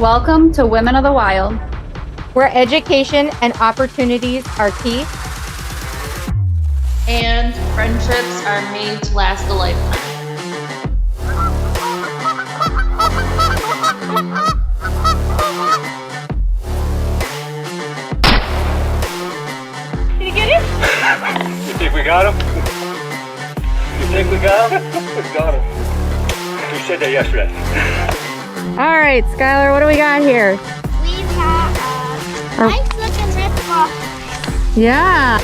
Welcome to Women of the Wild, where education and opportunities are key. And friendships are made to last a lifetime. Did you get it? You think we got him? You think we got him? We got him. We said that yesterday. All right, Skylar, what do we got here? We've got a nice looking rip-off. Yeah.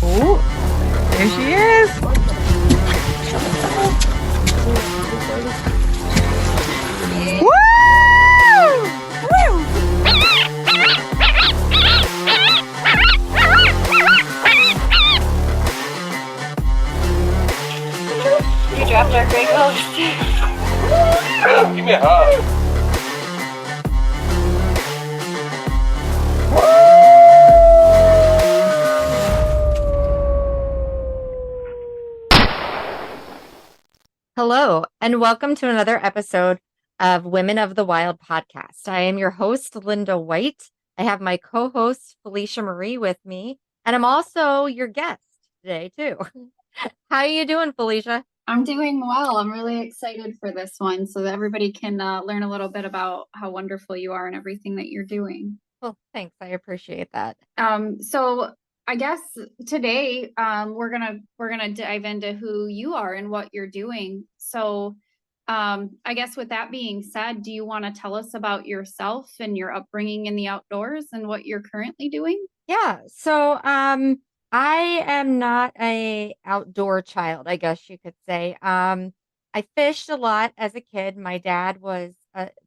Oh, there she is. You dropped our great ghost. Give me a hug. Hello, and welcome to another episode of Women of the Wild podcast. I am your host, Linda White. I have my co-host, Felicia Marie, with me, and I'm also your guest today, too. How are you doing, Felicia? I'm doing well. I'm really excited for this one so that everybody can learn a little bit about how wonderful you are and everything that you're doing. Well, thanks. I appreciate that. So I guess today we're gonna dive into who you are and what you're doing. So I guess with that being said, do you want to tell us about yourself and your upbringing in the outdoors and what you're currently doing? Yeah. So, I am not a outdoor child, I guess you could say. I fished a lot as a kid. My dad was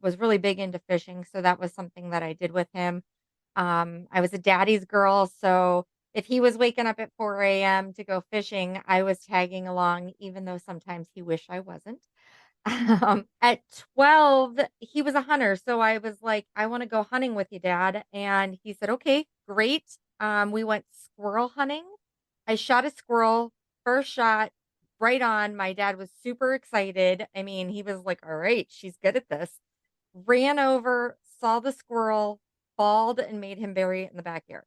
really big into fishing, so that was something that I did with him. I was a daddy's girl, so if he was waking up at 4 a.m. to go fishing, I was tagging along, even though sometimes he wished I wasn't. At 12, he was a hunter, so I was like, "I wanna go hunting with you, dad," and he said, "Okay, great." We went squirrel hunting. I shot a squirrel, first shot, right on. My dad was super excited. I mean, he was like, "All right, she's good at this." Ran over, saw the squirrel, bawled, and made him bury it in the backyard.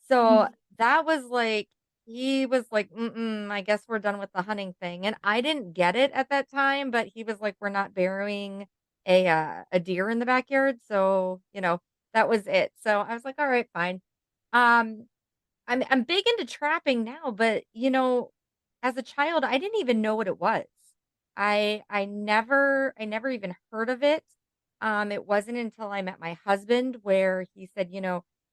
So, that was like he was like, "Mm-mm, I guess we're done with the hunting thing," and I didn't get it at that time, but he was like, "We're not burying a deer in the backyard," so, that was it. So, I was like, "Alright, fine." Um, I'm big into trapping now, but, as a child, I didn't even know what it was. I never even heard of it. It wasn't until I met my husband where he said,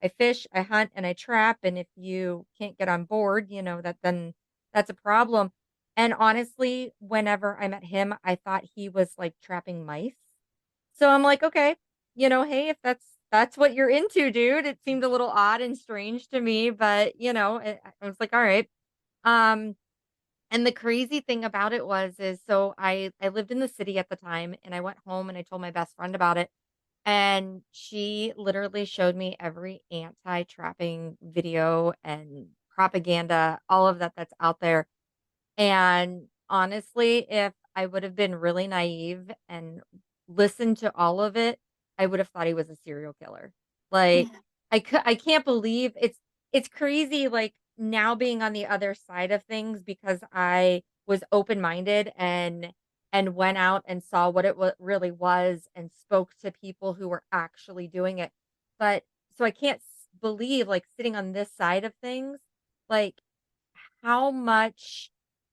"I fish, I hunt, and I trap, and if you can't get on board, that's a problem." And honestly, whenever I met him, I thought he was like trapping mice. So I'm like, "Okay, hey, if that's what you're into, dude." It seemed a little odd and strange to me, but I was like, "All right." Um, and the crazy thing about it is so I lived in the city at the time, and I went home and I told my best friend about it, and she literally showed me every anti-trapping video and propaganda, all of that that's out there. And honestly, if I would have been really naive and listened to all of it, I would have thought he was a serial killer. Like, I can't believe it's crazy, like, now being on the other side of things because I was open-minded and went out and saw what it really was and spoke to people who were actually doing it. But so I can't believe, like, sitting on this side of things, like, how much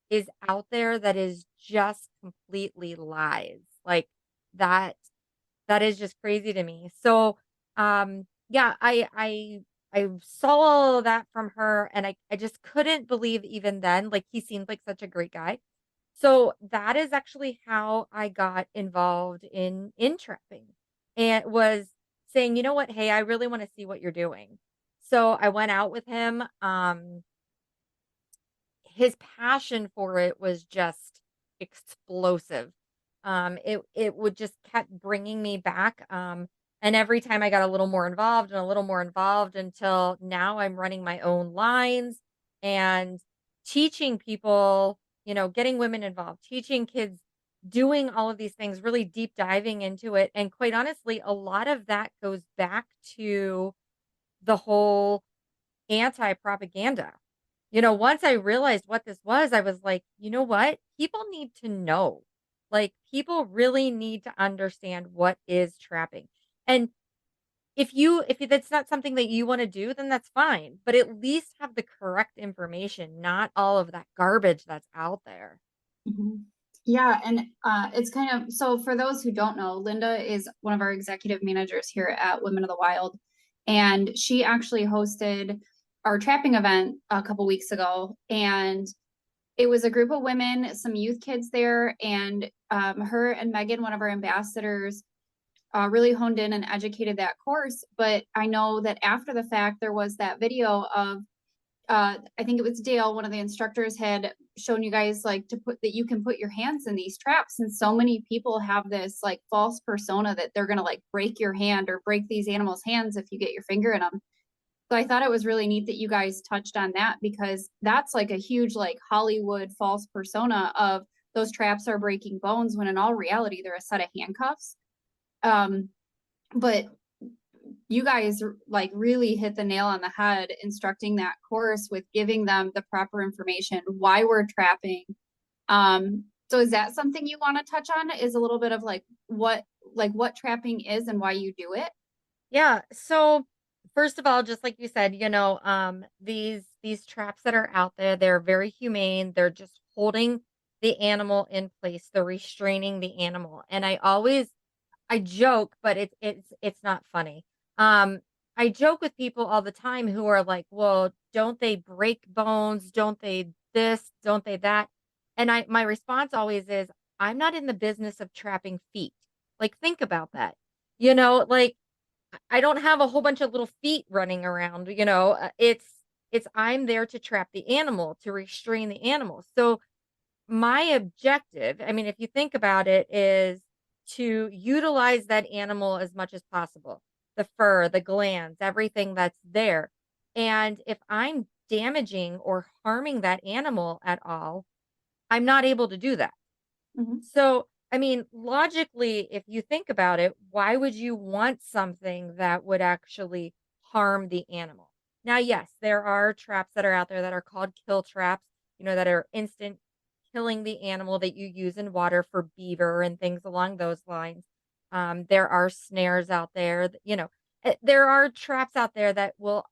is out there that is just completely lies. Like, that that is just crazy to me. So, yeah, I saw all of that from her, and I just couldn't believe even then, like, he seemed like such a great guy. So, that is actually how I got involved in trapping, and was saying, "You know what? Hey, I really wanna see what you're doing." So, I went out with him. His passion for it was just explosive. It would just kept bringing me back. And every time I got a little more involved and a little more involved until now I'm running my own lines and teaching people, getting women involved, teaching kids, doing all of these things, really deep diving into it. And quite honestly, a lot of that goes back to the whole anti-propaganda. Once I realized what this was, I was like, you know what? People need to know. Like, people really need to understand what is trapping. And if that's not something that you want to do, then that's fine. But at least have the correct information, not all of that garbage that's out there. Mhm. Yeah, and it's kind of, so for those who don't know, Linda is one of our executive managers here at Women of the Wild, and she actually hosted our trapping event a couple weeks ago, and it was a group of women, some youth kids there, and her and Megan, one of our ambassadors, really honed in and educated that course. But I know that after the fact, there was that video of I think it was Dale, one of the instructors had shown you guys like to put that you can put your hands in these traps. And so many people have this like false persona that they're going to like break your hand or break these animals' hands if you get your finger in them. So I thought it was really neat that you guys touched on that, because that's like a huge like Hollywood false persona of those traps are breaking bones, when in all reality, they're a set of handcuffs. But you guys like really hit the nail on the head instructing that course with giving them the proper information, why we're trapping. So is that something you want to touch on, is a little bit of like what trapping is and why you do it? Yeah. So first of all, just like you said, these traps that are out there, they're very humane. They're just holding the animal in place. They're restraining the animal. And I joke, but it's not funny. Um, I joke with people all the time who are like, "Well, don't they break bones? Don't they this? Don't they that?" And my response always is, "I'm not in the business of trapping feet. Like, think about that. Like, I don't have a whole bunch of little feet running around, it's I'm there to trap the animal, to restrain the animal. So my objective, I mean, if you think about it, is to utilize that animal as much as possible. The fur, the glands, everything that's there. And if I'm damaging or harming that animal at all, I'm not able to do that. Mhm. So, I mean, logically, if you think about it, why would you want something that would actually harm the animal? Now, yes, there are traps that are out there that are called kill traps, that are instant killing the animal that you use in water for beaver and things along those lines. There are snares out there, there are traps out there that will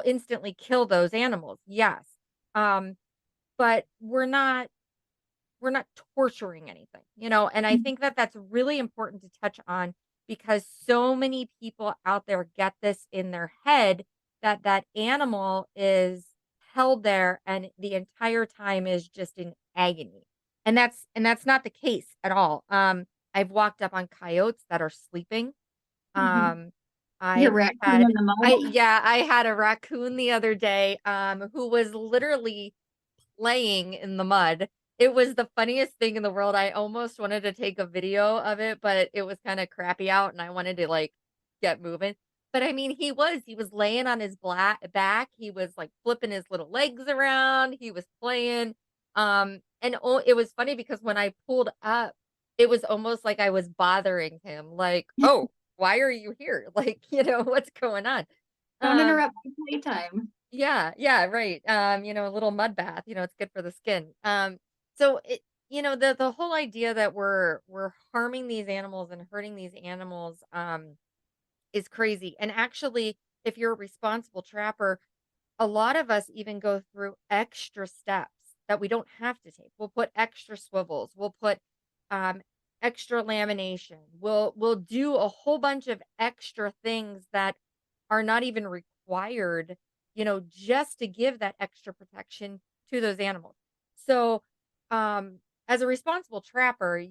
instantly kill those animals. Yes. Um, but we're not torturing anything, and I think that that's really important to touch on, because so many people out there get this in their head that that animal is held there and the entire time is just in agony. And that's not the case at all. I've walked up on coyotes that are sleeping. Mhm. Um, Your I've raccoon had in the I mud. yeah, I had a raccoon the other day, who was literally playing in the mud. It was the funniest thing in the world. I almost wanted to take a video of it, but it was kinda crappy out and I wanted to, like, get moving. But I mean, he was laying on his back, he was, like, flipping his little legs around, he was playing, and it was funny because when I pulled up, it was almost like I was bothering him, like, "Oh, why are you here?" Like, "What's going on?" Don't Um interrupt my playtime. yeah, yeah, right. A little mud bath, it's good for the skin. So the whole idea that we're harming these animals and hurting these animals is crazy. And actually, if you're a responsible trapper, a lot of us even go through extra steps that we don't have to take. We'll put extra swivels, we'll put um extra lamination. We'll do a whole bunch of extra things that are not even required, just to give that extra protection to those animals. So, as a responsible trapper,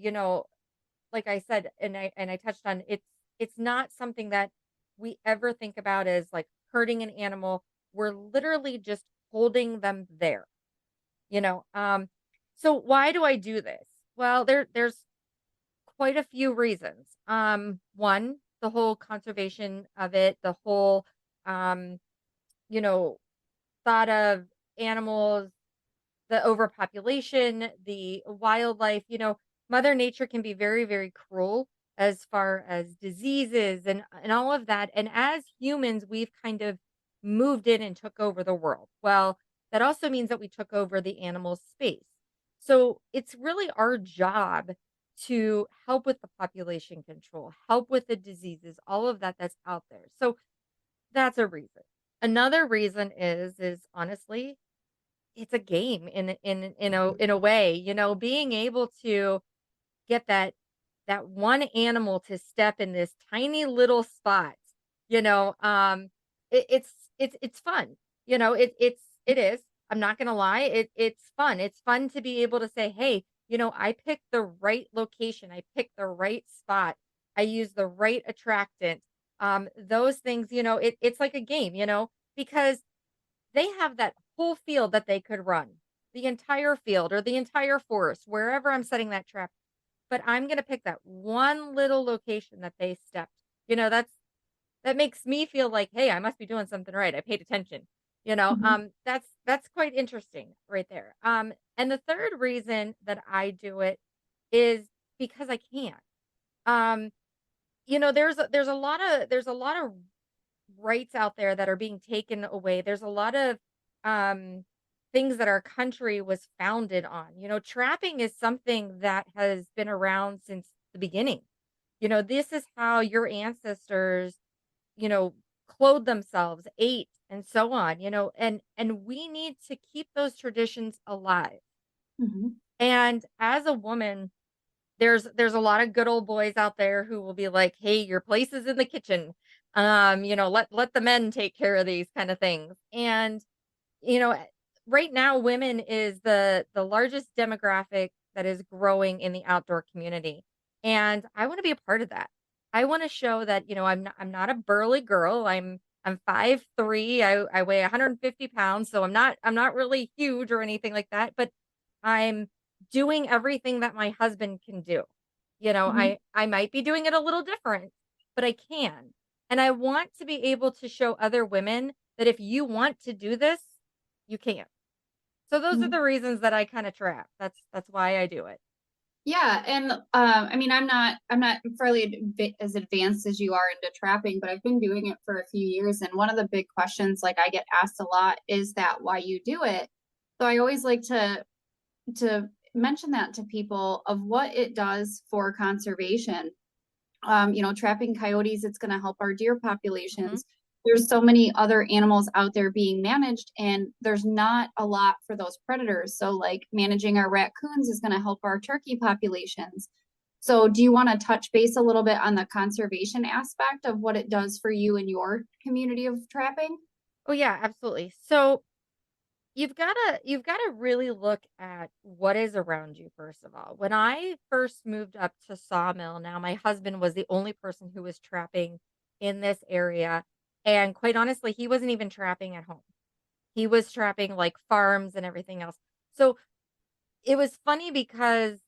like I said, and I touched on, it's not something that we ever think about as like hurting an animal. We're literally just holding them there, you know. So why do I do this? Well, there's quite a few reasons. One, the whole conservation of it, the whole, um, you know, thought of animals, the overpopulation, the wildlife, Mother Nature can be very, very cruel as far as diseases and all of that. And as humans, we've kind of moved in and took over the world. Well, that also means that we took over the animal space. So it's really our job to help with the population control, help with the diseases, all of that that's out there. So that's a reason. Another reason is honestly it's a game in a way, being able to get that one animal to step in this tiny little spot, you know, um, it's fun. It is. I'm not gonna lie, it's fun. It's fun to be able to say, "Hey, I picked the right location, I picked the right spot, I used the right attractant." Those things, it's like a game, because they have that whole field that they could run, the entire field or the entire forest, wherever I'm setting that trap. But I'm gonna pick that one little location that they stepped. That makes me feel like, hey, I must be doing something right. I paid attention. Mhm. That's quite interesting right there. And the third reason that I do it is because I can. Um, there's a lot of rights out there that are being taken away. There's a lot of um things that our country was founded on. Trapping is something that has been around since the beginning. This is how your ancestors, you know, clothed themselves, ate, and so on, and we need to keep those traditions alive. Mhm. And as a woman, there's a lot of good old boys out there who will be like, "Hey, your place is in the kitchen. Let the men take care of these kind of things." And you know, eh, right now women is the largest demographic that is growing in the outdoor community. And I want to be a part of that. I want to show that, I'm not a burly girl. I'm 5'3". I weigh 150 pounds, so I'm not really huge or anything like that, but I'm doing everything that my husband can do. Mhm. I might be doing it a little different, but I can. And I want to be able to show other women that if you want to do this, you can. So those are Mhm. the reasons that I kinda trap. That's why I do it. Yeah, and I mean, I'm not fairly as advanced as you are into trapping, but I've been doing it for a few years. And one of the big questions, like I get asked a lot, is that why you do it? So I always like to mention that to people of what it does for conservation. Trapping coyotes, it's going to help our deer Mhm. populations. There's so many other animals out there being managed, and there's not a lot for those predators. So, like managing our raccoons is going to help our turkey populations. So, do you want to touch base a little bit on the conservation aspect of what it does for you and your community of trapping? Oh, yeah, absolutely. So, you've gotta really look at what is around you, first of all. When I first moved up to Sawmill, now my husband was the only person who was trapping in this area, and quite honestly, he wasn't even trapping at home. He was trapping, like, farms and everything else. So, it was funny because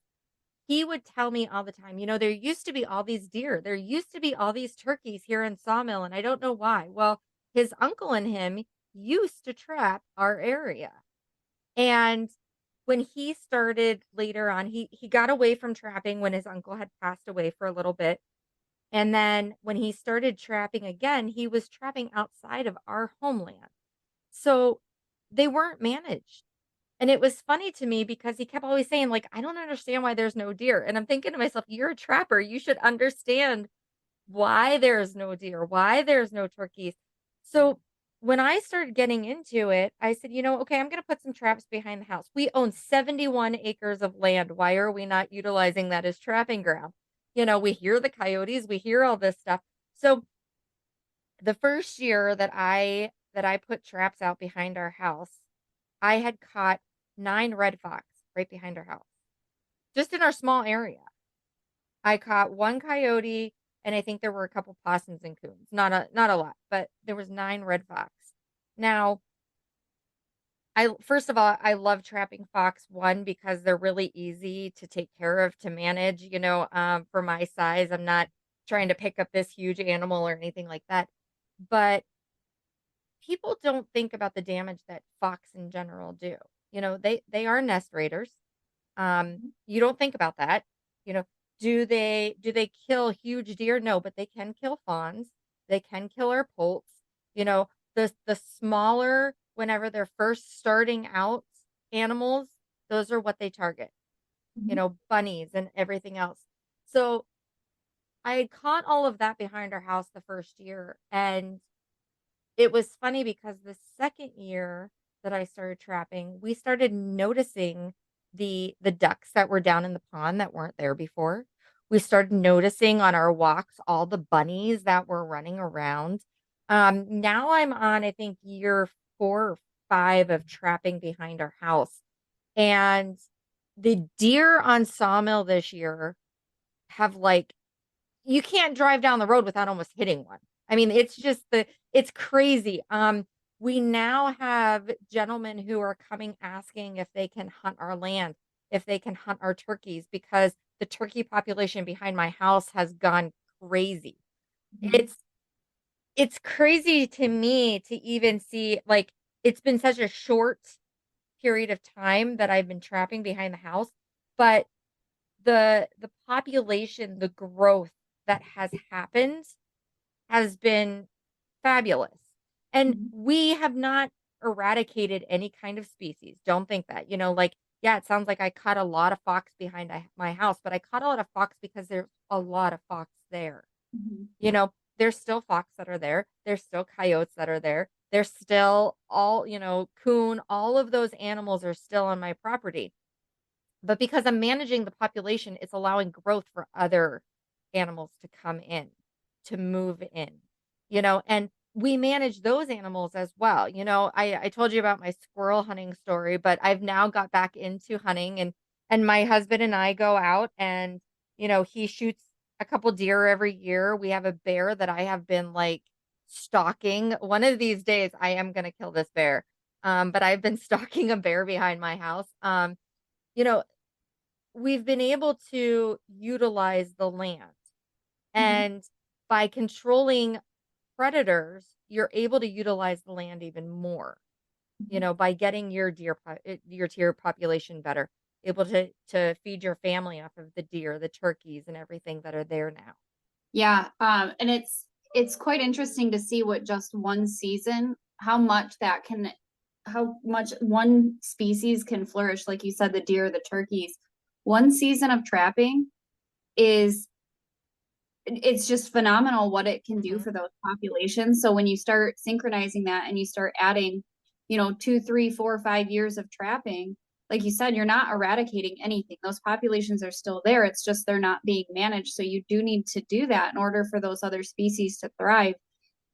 he would tell me all the time, "There used to be all these deer. There used to be all these turkeys here in Sawmill, and I don't know why." Well, his uncle and him used to trap our area. And when he started later on, he got away from trapping when his uncle had passed away for a little bit. And then when he started trapping again, he was trapping outside of our homeland. So they weren't managed. And it was funny to me because he kept always saying, like, "I don't understand why there's no deer." And I'm thinking to myself, "You're a trapper. You should understand why there's no deer, why there's no turkeys." So when I started getting into it, I said, okay, I'm going to put some traps behind the house. We own 71 acres of land. Why are we not utilizing that as trapping ground? We hear the coyotes, we hear all this stuff. So the first year that I put traps out behind our house, I had caught 9 red fox right behind our house, just in our small area. I caught 1 coyote, and I think there were a couple possums and coons. Not a lot, but there was 9 red fox. Now, I first of all, I love trapping fox, 1, because they're really easy to take care of, to manage, for my size. I'm not trying to pick up this huge animal or anything like that. But people don't think about the damage that fox in general do. They are nest raiders. You don't think about that. You know, do they kill huge deer? No, but they can kill fawns. They can kill our poults. The smaller, whenever they're first starting out animals, those are what they target. Mhm. Bunnies and everything else. So I had caught all of that behind our house the first year, and it was funny because the second year that I started trapping, we started noticing the ducks that were down in the pond that weren't there before. We started noticing on our walks all the bunnies that were running around. Now I'm on, I think, year 4 or 5 of trapping behind our house. And the deer on Sawmill this year have you can't drive down the road without almost hitting one. I mean, it's crazy. We now have gentlemen who are coming asking if they can hunt our land, if they can hunt our turkeys, because the turkey population behind my house has gone crazy. Mhm. It's crazy to me to even see, it's been such a short period of time that I've been trapping behind the house, but the population, the growth that has happened has been fabulous. And Mhm. we have not eradicated any kind of species. Don't think that. Yeah, it sounds like I caught a lot of fox behind my house, but I caught a lot of fox because there's a lot of fox there. Mhm. There's still fox that are there. There's still coyotes that are there. There's still coon, all of those animals are still on my property. But because I'm managing the population, it's allowing growth for other animals to come in, to move in, and we manage those animals as well. I told you about my squirrel hunting story, but I've now got back into hunting, and my husband and I go out, and he shoots a couple deer every year. We have a bear that I have been stalking. One of these days I am going to kill this bear. But I've been stalking a bear behind my house. You know, we've been able to utilize the land. Mhm. And by controlling predators, you're able to utilize the land even more, Mhm. by getting your deer population better, able to feed your family off of the deer, the turkeys, and everything that are there now. Yeah, and it's quite interesting to see what just one season, how much one species can flourish. Like you said, the deer, the turkeys. One season of trapping is it's just phenomenal what it can do Mhm. for those populations. So when you start synchronizing that and you start adding, 2, 3, 4, 5 years of trapping, like you said, you're not eradicating anything. Those populations are still there. It's just they're not being managed. So you do need to do that in order for those other species to thrive.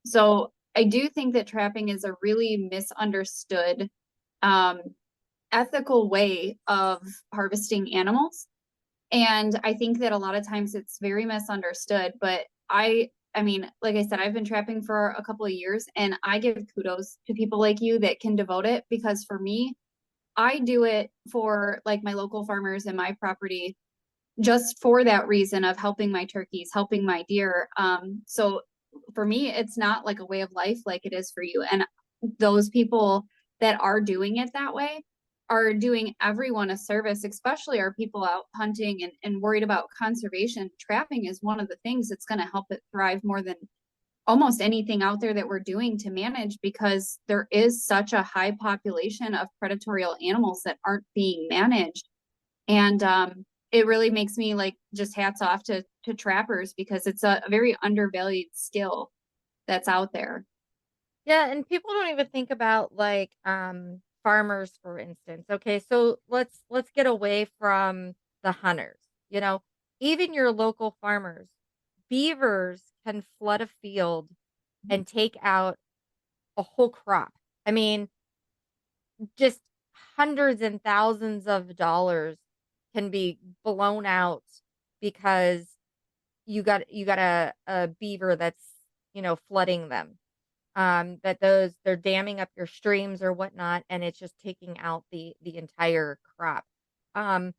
So I do think that trapping is a really misunderstood um, ethical way of harvesting animals. And I think that a lot of times it's very misunderstood, but I mean, like I said, I've been trapping for a couple of years and I give kudos to people like you that can devote it because for me, I do it for like my local farmers and my property just for that reason of helping my turkeys, helping my deer. So for me, it's not like a way of life like it is for you. And those people that are doing it that way are doing everyone a service, especially our people out hunting and worried about conservation. Trapping is one of the things that's going to help it thrive more than almost anything out there that we're doing to manage because there is such a high population of predatory animals that aren't being managed. And it really makes me like just hats off to trappers because it's a very undervalued skill that's out there. Yeah, and people don't even think about farmers, for instance. Okay, so let's get away from the hunters. You know, Even your local farmers, beavers can flood a field and take out a whole crop. I mean, just hundreds and thousands of dollars can be blown out because you got a beaver that's, flooding them. They're damming up your streams or whatnot, and it's just taking out the entire crop. Um,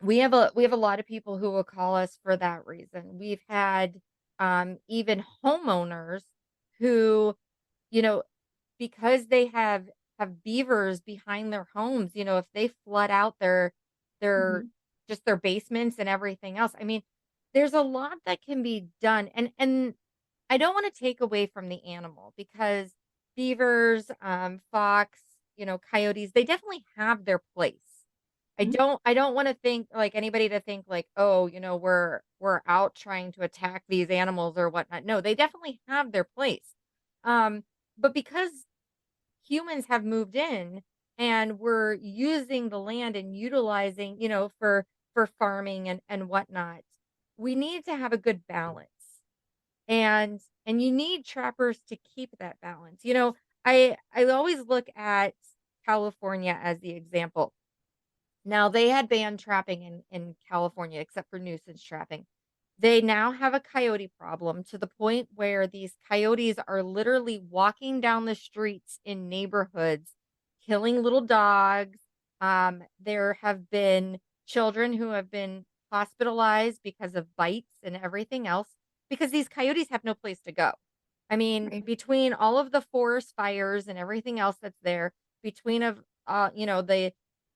we have a lot of people who will call us for that reason. We've had even homeowners who, you know, because they have beavers behind their homes, if they flood out their Mhm. just their basements and everything else. I mean, there's a lot that can be done. And I don't want to take away from the animal because beavers, fox, coyotes, they definitely have their place. Mhm. I don't want to think like anybody to think like, oh, we're out trying to attack these animals or whatnot. No, they definitely have their place. But because humans have moved in and we're using the land and utilizing, for farming and whatnot, we need to have a good balance. And you need trappers to keep that balance. I always look at California as the example. Now they had banned trapping in California except for nuisance trapping. They now have a coyote problem to the point where these coyotes are literally walking down the streets in neighborhoods, killing little dogs. There have been children who have been hospitalized because of bites and everything else because these coyotes have no place to go. I mean, Right. between all of the forest fires and everything else that's there, between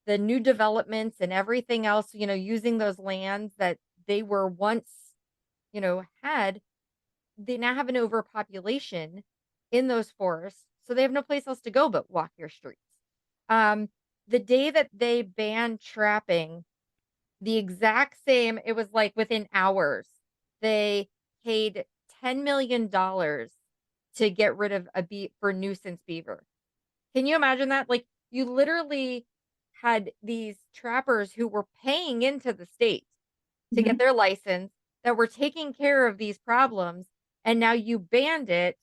the new developments and everything else, using those lands that they were once, had, they now have an overpopulation in those forests. So they have no place else to go but walk your streets. Um, the day that they banned trapping, the exact same, it was like within hours, they paid $10 million to get rid of for nuisance beaver. Can you imagine that? Like, you literally had these trappers who were paying into the state to get Mhm. their license, that were taking care of these problems, and now you banned it,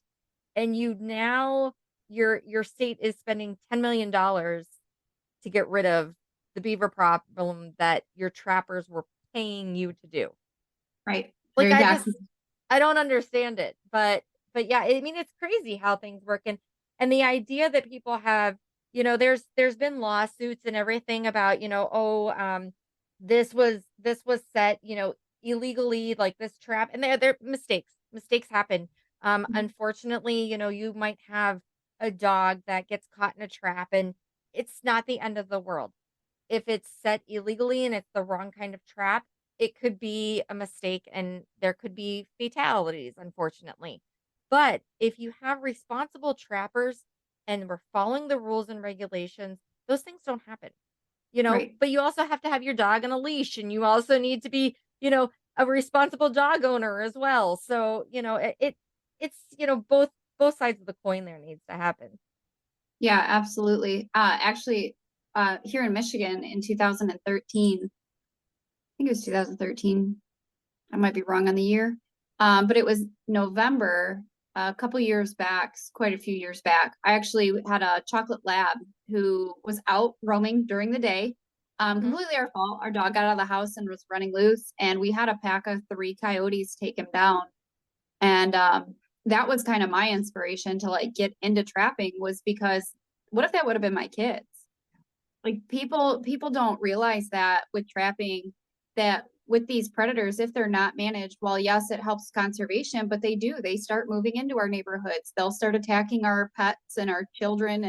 and your state is spending $10 million to get rid of the beaver problem that your trappers were paying you to do. Right. Like, They're exactly. I don't understand it, but yeah, I mean, it's crazy how things work, and the idea that people have, there's been lawsuits and everything about, oh, this was set, illegally, like this trap, and they're mistakes happen. Mhm. Unfortunately, you might have a dog that gets caught in a trap, and it's not the end of the world. If it's set illegally and it's the wrong kind of trap, it could be a mistake and there could be fatalities, unfortunately. But if you have responsible trappers and we're following the rules and regulations, those things don't happen. Right. But you also have to have your dog on a leash, and you also need to be, a responsible dog owner as well. So, it's, both sides of the coin there needs to happen. Yeah, absolutely. Actually, here in Michigan in 2013, I think it was 2013. I might be wrong on the year. But it was November, a couple years back, quite a few years back. I actually had a chocolate lab who was out roaming during the day. Mhm. Completely our fault. Our dog got out of the house and was running loose, and we had a pack of 3 coyotes take him down. And that was kind of my inspiration to like get into trapping, was because what if that would have been my kids? Like people don't realize that with trapping, that with these predators, if they're not managed, well, yes, it helps conservation, but they start moving into our neighborhoods. They'll start attacking our pets and our children,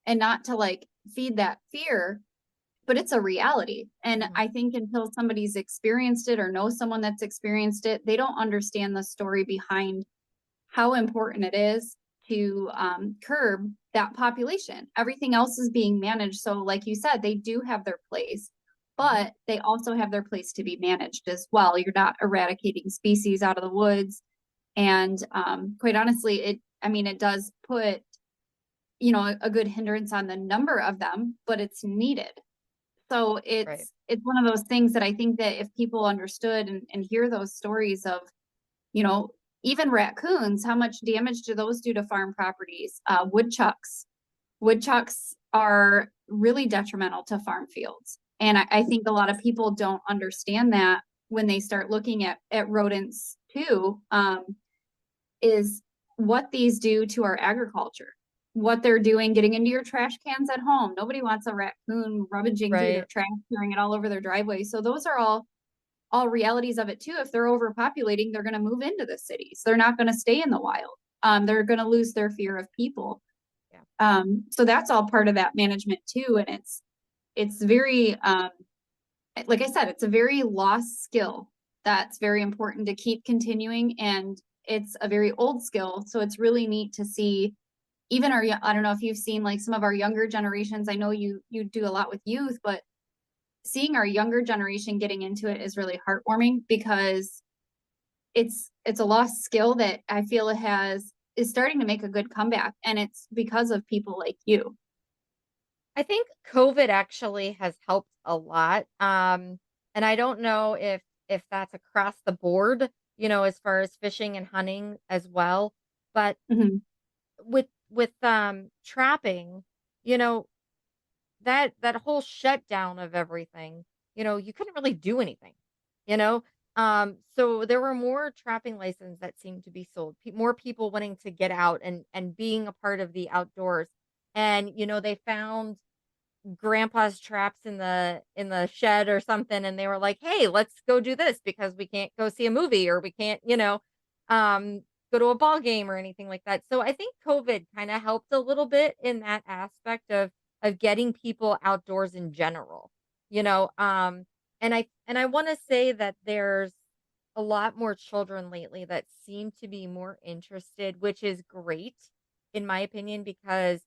and not to like feed that fear, but it's a reality. And Mhm. I think until somebody's experienced it or knows someone that's experienced it, they don't understand the story behind how important it is to curb that population. Everything else is being managed. So, like you said, they do have their place, Mhm. but they also have their place to be managed as well. You're not eradicating species out of the woods. And quite honestly, I mean, it does put, a good hindrance on the number of them, but it's needed. So Right. it's one of those things that I think that if people understood and hear those stories of, you know, even raccoons, how much damage do those do to farm properties? Woodchucks are really detrimental to farm fields. And I think a lot of people don't understand that when they start looking at rodents too, is what these do to our agriculture. what they're doing, getting into your trash cans at home. Nobody wants a raccoon rummaging through their Right. trash, throwing it all over their driveway. So those are all realities of it too. If they're overpopulating, they're going to move into the cities. They're not going to stay in the wild. They're going to lose their fear of people. Yeah. So that's all part of that management too. And it's very, like I said, it's a very lost skill that's very important to keep continuing. And it's a very old skill. So it's really neat to see even I don't know if you've seen like some of our younger generations. I know you do a lot with youth, but seeing our younger generation getting into it is really heartwarming because it's a lost skill that I feel is starting to make a good comeback, and it's because of people like you. I think COVID actually has helped a lot. And I don't know if that's across the board, as far as fishing and hunting as well. But Mhm. with trapping, you know, that whole shutdown of everything, you couldn't really do anything, you know? So there were more trapping licenses that seemed to be sold, more people wanting to get out and being a part of the outdoors. And, they found grandpa's traps in the shed or something, and they were like, "Hey, let's go do this because we can't go see a movie or we can't, go to a ball game or anything like that." So I think COVID kind of helped a little bit in that aspect of getting people outdoors in general. You know, and I want to say that there's a lot more children lately that seem to be more interested, which is great in my opinion because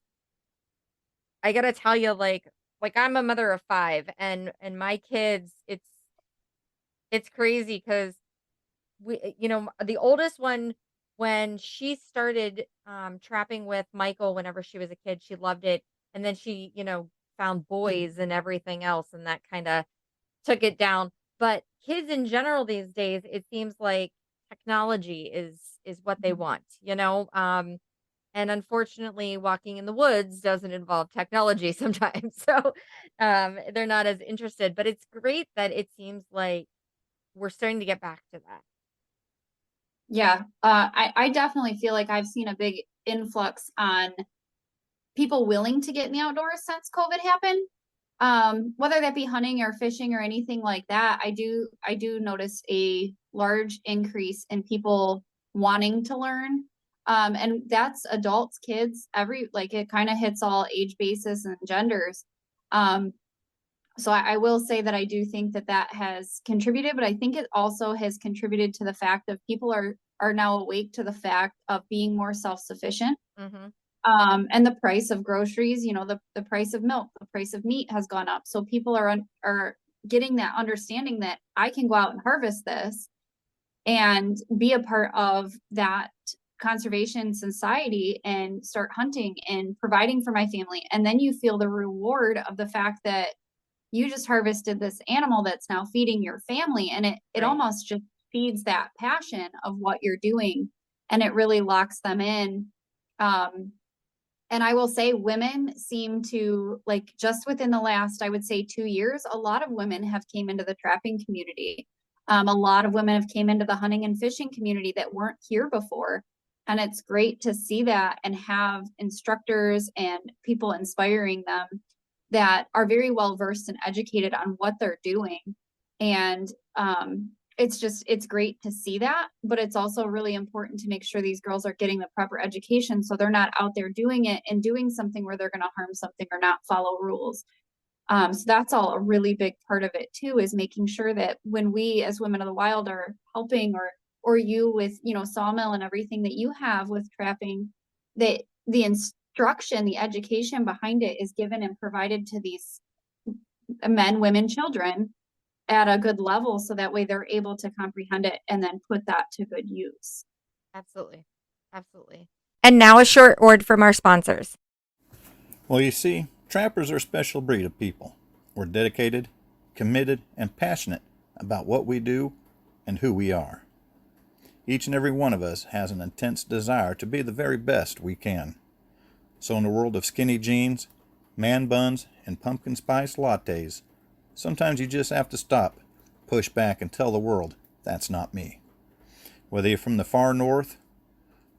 I gotta tell you, like I'm a mother of 5, and my kids, it's crazy because the oldest one, when she started trapping with Michael whenever she was a kid, she loved it, and then she, found boys and everything else, and that kind of took it down. But kids in general these days, it seems like technology is what they want, and unfortunately, walking in the woods doesn't involve technology sometimes. So they're not as interested. But it's great that it seems like we're starting to get back to that. Yeah, I definitely feel like I've seen a big influx on people willing to get in the outdoors since COVID happened. Whether that be hunting or fishing or anything like that, I do notice a large increase in people wanting to learn. And that's adults, kids, like it kind of hits all age bases and genders. Um, so I will say that I do think that that has contributed, but I think it also has contributed to the fact of people are now awake to the fact of being more self-sufficient. Hmm. And the price of groceries, the price of milk, the price of meat has gone up. So people are getting that understanding that I can go out and harvest this and be a part of that conservation society and start hunting and providing for my family. And then you feel the reward of the fact that you just harvested this animal that's now feeding your family. And it Right. almost just feeds that passion of what you're doing. And it really locks them in. Um, and I will say women seem to like just within the last, I would say 2 years, a lot of women have came into the trapping community. A lot of women have came into the hunting and fishing community that weren't here before. And it's great to see that and have instructors and people inspiring them that are very well versed and educated on what they're doing. And it's great to see that, but it's also really important to make sure these girls are getting the proper education so they're not out there doing it and doing something where they're going to harm something or not follow rules. So that's all a really big part of it too, is making sure that when we as women of the wild are helping or you with, sawmill and everything that you have with trapping, that the instruction, the education behind it is given and provided to these men, women, children at a good level so that way they're able to comprehend it and then put that to good use. Absolutely. Absolutely. And now a short word from our sponsors. Well, you see, trappers are a special breed of people. We're dedicated, committed, and passionate about what we do and who we are. Each and every one of us has an intense desire to be the very best we can. So in the world of skinny jeans, man buns, and pumpkin spice lattes, sometimes you just have to stop, push back, and tell the world, that's not me. Whether you're from the far north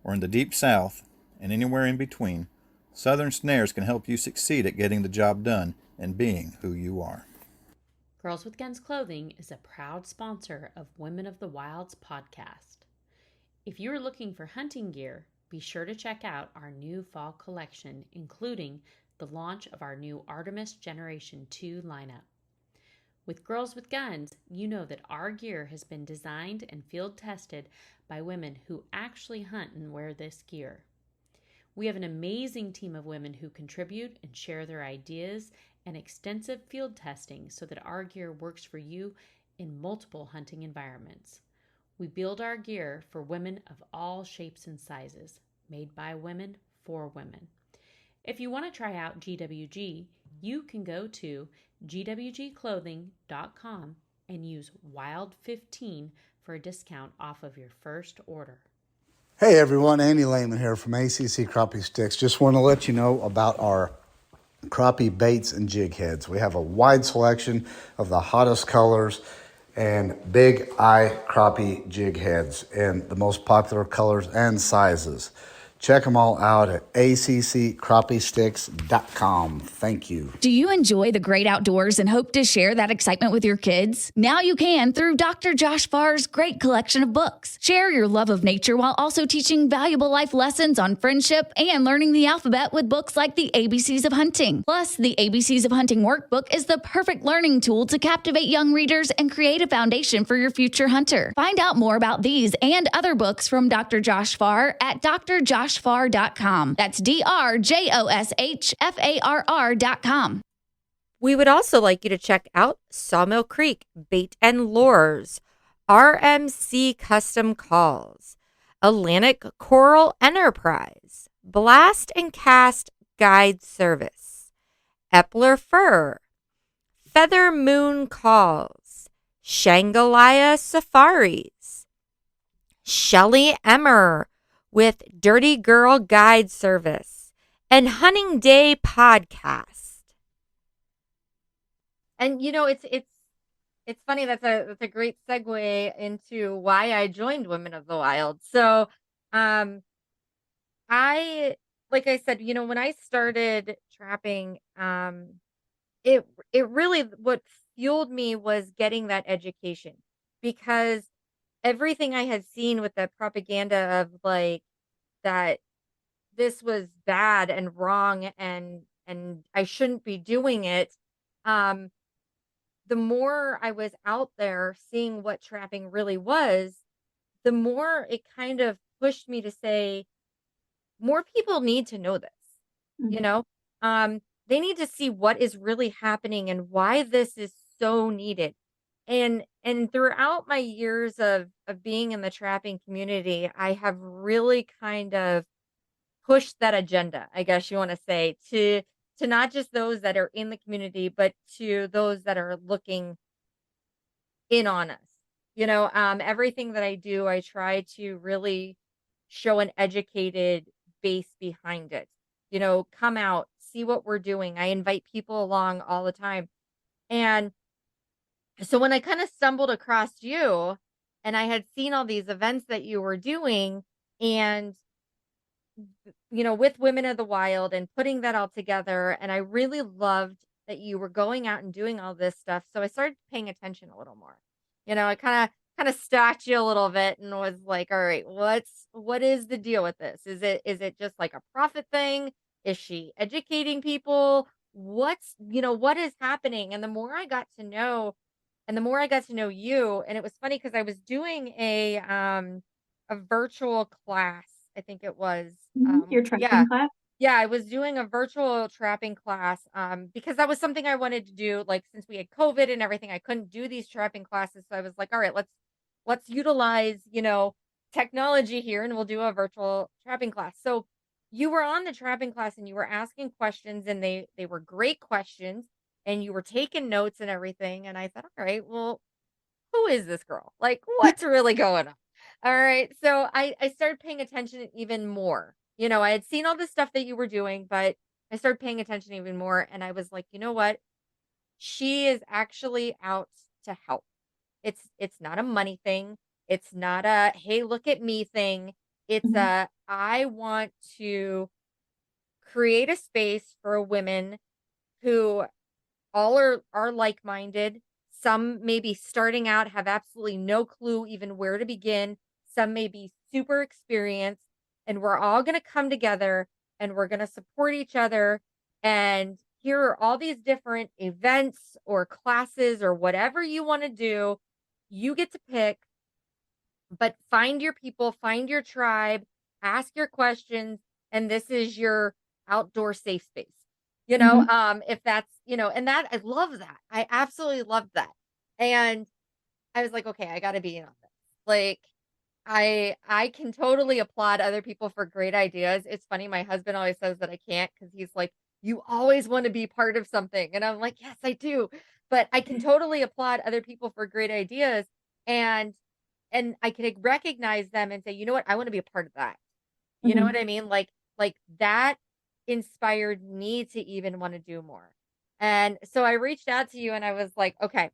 or in the deep south and anywhere in between, Southern Snares can help you succeed at getting the job done and being who you are. Girls with Guns Clothing is a proud sponsor of Women of the Wilds podcast. If you are looking for hunting gear, be sure to check out our new fall collection, including the launch of our new Artemis Generation 2 lineup. With Girls with Guns, you know that our gear has been designed and field tested by women who actually hunt and wear this gear. We have an amazing team of women who contribute and share their ideas and extensive field testing so that our gear works for you in multiple hunting environments. We build our gear for women of all shapes and sizes, made by women for women. If you want to try out GWG, you can go to gwgclothing.com and use WILD15 for a discount off of your first order. Hey everyone, Andy Lehman here from ACC Crappie Sticks. Just want to let you know about our crappie baits and jig heads. We have a wide selection of the hottest colors and big eye crappie jig heads in the most popular colors and sizes. Check them all out at accrappiesticks.com. Thank you. Do you enjoy the great outdoors and hope to share that excitement with your kids? Now you can through Dr. Josh Farr's great collection of books. Share your love of nature while also teaching valuable life lessons on friendship and learning the alphabet with books like the ABCs of Hunting. Plus, the ABCs of Hunting workbook is the perfect learning tool to captivate young readers and create a foundation for your future hunter. Find out more about these and other books from Dr. Josh Farr at drjoshfarr.com. That's DRJOSHFARR.com. We would also like you to check out Sawmill Creek Bait and Lures, RMC Custom Calls, Atlantic Coral Enterprise, Blast and Cast Guide Service, Epler Fur, Feather Moon Calls, Shangalaya Safaris, Shelly Emmer with Dirty Girl Guide Service, and Hunting Day Podcast. And you know, it's funny. That's a great segue into why I joined Women of the Wild. So, like I said, you know, when I started trapping, it really what fueled me was getting that education, because everything I had seen with the propaganda of like that this was bad and wrong and I shouldn't be doing it. The more I was out there seeing what trapping really was, the more it kind of pushed me to say, more people need to know this. You know, they need to see what is really happening and why this is so needed. And throughout my years of being in the trapping community, I have really kind of pushed that agenda, I guess you want to say, to not just those that are in the community, but to those that are looking in on us. You know, everything that I do, I try to really show an educated base behind it. You know, come out, see what we're doing. I invite people along all the time. And so when I kind of stumbled across you and I had seen all these events that you were doing and, you know, with Women of the Wild and putting that all together, and I really loved that you were going out and doing all this stuff. So I started paying attention a little more. You know, I kind of stalked you a little bit and was like, all right, what is the deal with this? Is it just like a profit thing? Is she educating people? What is happening? And the more I got to know, and the more I got to know you, and it was funny because I was doing a virtual class, I think it was. Your trapping class? Yeah, I was doing a virtual trapping class because that was something I wanted to do. Like, since we had COVID and everything, I couldn't do these trapping classes. So I was like, all right, let's utilize, you know, technology here and we'll do a virtual trapping class. So you were on the trapping class and you were asking questions, and they were great questions, and you were taking notes and everything. And I thought, all right, well, who is this girl? Like, what's really going on? All right. So I started paying attention even more. You know, I had seen all the stuff that you were doing, but I started paying attention even more. And I was like, you know what? She is actually out to help. It's not a money thing. It's not a, hey, look at me thing. It's a, I want to create a space for women who all are like-minded. Some may be starting out, have absolutely no clue even where to begin. Some may be super experienced, and we're all going to come together and we're going to support each other. And here are all these different events or classes or whatever you want to do. You get to pick, but find your people, find your tribe, ask your questions, and this is your outdoor safe space. If that's, and that I love that. I absolutely love that. And I was like, okay, I got to be in on this. Like, I can totally applaud other people for great ideas. It's funny, my husband always says that I can't because he's like, you always want to be part of something. And I'm like, yes, I do. But I can totally applaud other people for great ideas. And I can recognize them and say, you know what, I want to be a part of that. You know what I mean? Like that inspired me to even want to do more. And so I reached out to you and I was like, okay,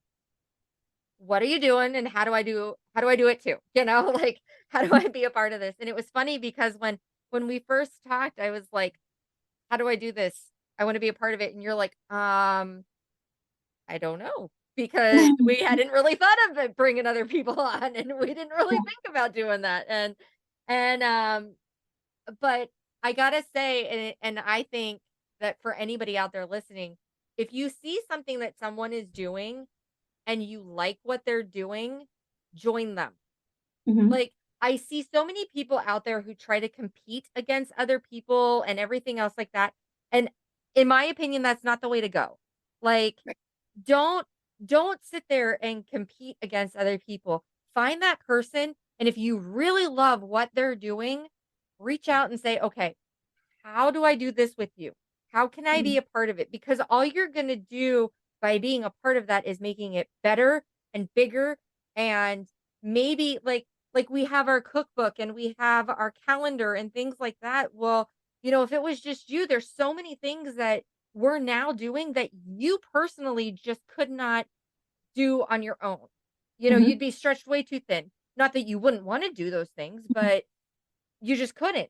what are you doing and how do I do it too? Like how do I be a part of this? And it was funny because when we first talked, I was like, how do I do this? I want to be a part of it. And you're like, I don't know, because we hadn't really thought of it, bringing other people on, and we didn't really think about doing that. But I gotta say, and I think that for anybody out there listening, if you see something that someone is doing and you like what they're doing, join them. Like, I see so many people out there who try to compete against other people and everything else like that. And in my opinion, that's not the way to go. Like, don't sit there and compete against other people. Find that person. And if you really love what they're doing, reach out and say, okay, how do I do this with you? How can I be a part of it? Because all you're going to do by being a part of that is making it better and bigger. And maybe like we have our cookbook and we have our calendar and things like that. Well, if it was just you, there's so many things that we're now doing that you personally just could not do on your own. You'd be stretched way too thin. Not that you wouldn't want to do those things, but you just couldn't.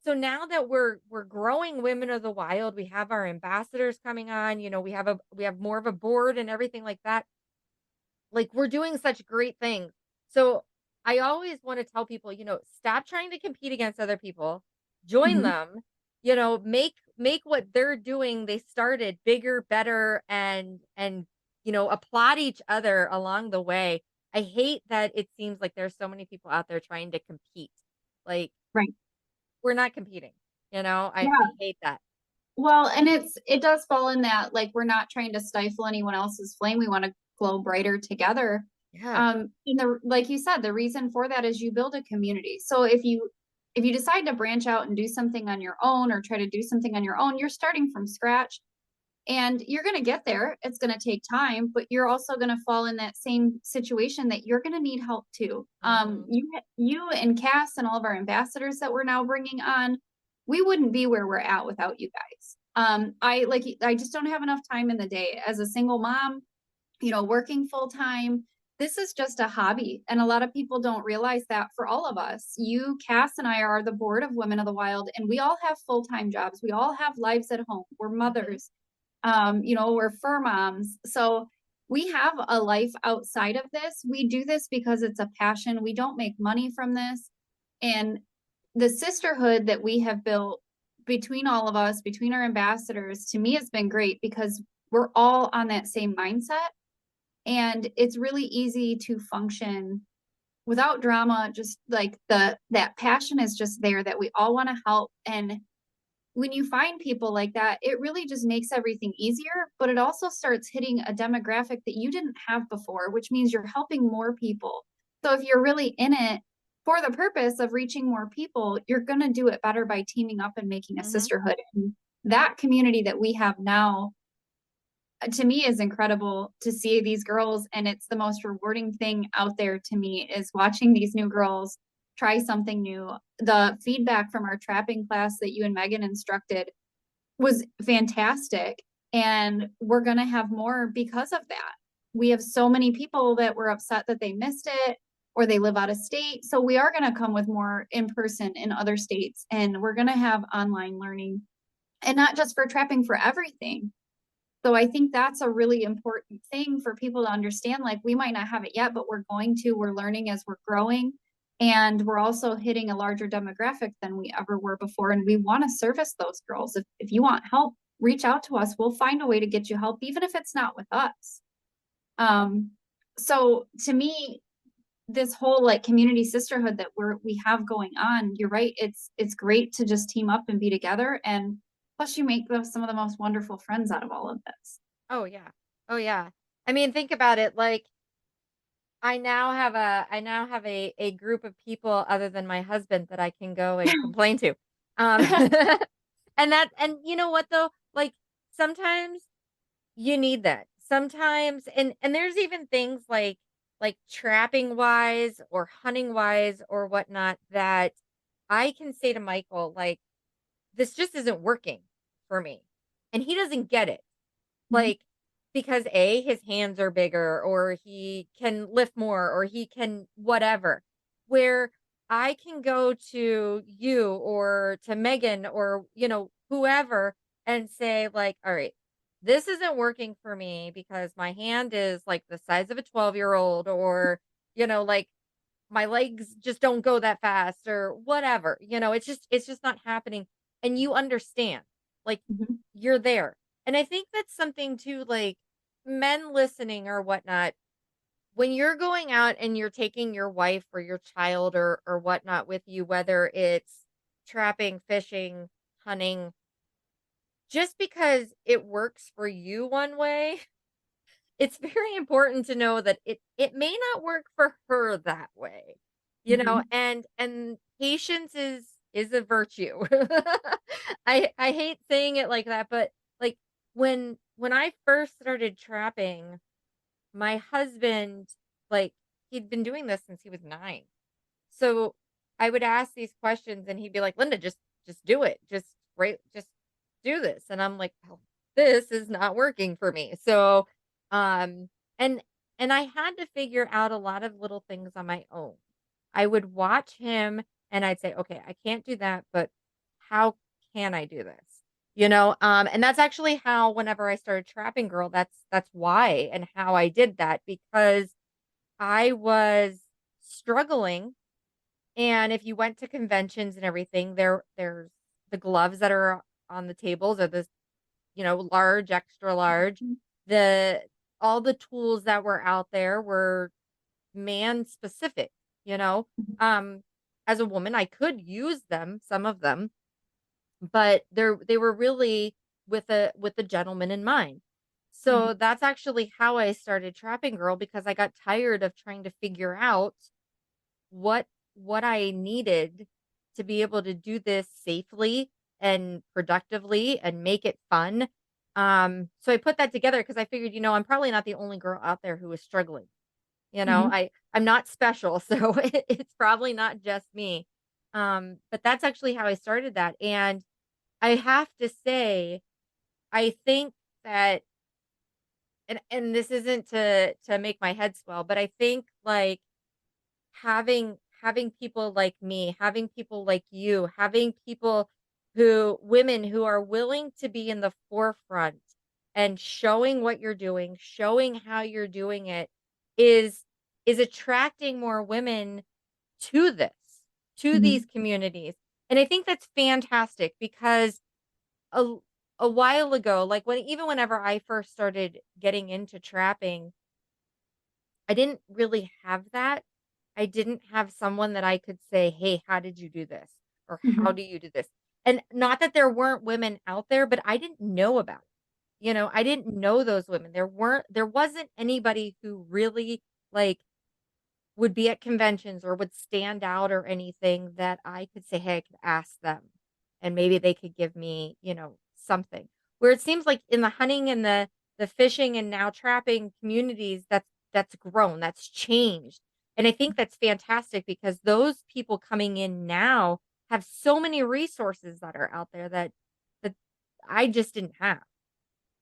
So now that we're growing Women of the Wild, we have our ambassadors coming on, we have more of a board and everything like that. Like, we're doing such great things. So I always want to tell people, stop trying to compete against other people, join them, make what they're doing, they started, bigger, better, and applaud each other along the way. I hate that it seems like there's so many people out there trying to compete. Like, Right. we're not competing, I hate that. Well, and it does fall in that, like, we're not trying to stifle anyone else's flame. We want to glow brighter together. Yeah. And like you said, the reason for that is you build a community. So if you decide to branch out and do something on your own or try to do something on your own, you're starting from scratch and you're going to get there. It's going to take time, but you're also going to fall in that same situation that you're going to need help too. You and Cass and all of our ambassadors that we're now bringing on, we wouldn't be where we're at without you guys. I just don't have enough time in the day as a single mom, working full time. This is just a hobby. And a lot of people don't realize that for all of us. You, Cass, and I are the board of Women of the Wild, and we all have full-time jobs. We all have lives at home. We're mothers. We're fur moms. So we have a life outside of this. We do this because it's a passion. We don't make money from this. And the sisterhood that we have built between all of us, between our ambassadors, to me has been great because we're all on that same mindset. And it's really easy to function without drama. Just like that passion is just there, that we all want to help. And when you find people like that, it really just makes everything easier, but it also starts hitting a demographic that you didn't have before, which means you're helping more people. So if you're really in it for the purpose of reaching more people, you're going to do it better by teaming up and making a sisterhood. And that community that we have now, to me, is incredible to see these girls. And it's the most rewarding thing out there to me, is watching these new girls try something new. The feedback from our trapping class that you and Megan instructed was fantastic. And we're going to have more because of that. We have so many people that were upset that they missed it or they live out of state. So we are going to come with more in person in other states, and we're going to have online learning and not just for trapping, for everything. So I think that's a really important thing for people to understand. Like, we might not have it yet, but we're learning as we're growing. And we're also hitting a larger demographic than we ever were before. And we want to service those girls. If you want help, reach out to us. We'll find a way to get you help, even if it's not with us. So to me, this whole like community sisterhood that we have going on, you're right. It's great to just team up and be together. And plus you make some of the most wonderful friends out of all of this. Oh yeah. Oh yeah. I mean, think about it. Like, I now have a group of people other than my husband that I can go and complain to. Um, and you know what though? Like, sometimes you need that. Sometimes, and there's even things like trapping wise or hunting wise or whatnot that I can say to Michael, like, this just isn't working for me. And he doesn't get it. Like, because his hands are bigger, or he can lift more, or he can whatever. Where I can go to you or to Megan or, whoever, and say, like, all right, this isn't working for me because my hand is like the size of a 12-year-old, or, like, my legs just don't go that fast or whatever. It's just not happening. And you understand, like, Mhm. you're there. And I think that's something too, like, men listening or whatnot, when you're going out and you're taking your wife or your child or whatnot with you, whether it's trapping, fishing, hunting, just because it works for you one way, it's very important to know that it may not work for her that way. Mhm. And patience is a virtue. I hate saying it like that, but like, when I first started trapping, my husband, like, he'd been doing this since he was 9. So I would ask these questions and he'd be like, "Linda, just do it. Just do this." And I'm like, "Well, this is not working for me." So, um, and I had to figure out a lot of little things on my own. I would watch him and I'd say, "Okay, I can't do that, but how can I do this?" And that's actually how, whenever I started Trapping Girl, that's why and how I did that, because I was struggling. And if you went to conventions and everything, there's the gloves that are on the tables are the, large, extra large. Mhm. The All the tools that were out there were man specific, you know. Mhm. Um as a woman, I could use them, some of them, but they were really with a gentleman in mind. Right. So that's actually how I started Trapping Girl, because I got tired of trying to figure out what what I needed to be able to do this safely and productively and make it fun. So I put that together because I figured, I'm probably not the only girl out there who is struggling. Mhm. I'm not special, so it's probably not just me. But that's actually how I started that. And I have to say, I think that, and this isn't to make my head swell, but I think, like, having people like me, having people like you, having people women who are willing to be in the forefront and showing what you're doing, showing how you're doing it, is attracting more women to this, to these Mhm. communities. And I think that's fantastic, because a a while ago, like, whenever I first started getting into trapping, I didn't really have that. I didn't have someone that I could say, "Hey, how did you do this?" Or "How Mhm. do you do this?" And not that there weren't women out there, but I didn't know about it. I didn't know those women. There wasn't anybody who really, like, would be at conventions or would stand out or anything that I could say, "Hey, I could ask them." And maybe they could give me, something. Where it seems like in the hunting and the fishing and now trapping communities, that's grown, that's changed. And I think that's fantastic, because those people coming in now have so many resources that are out there that I just didn't have.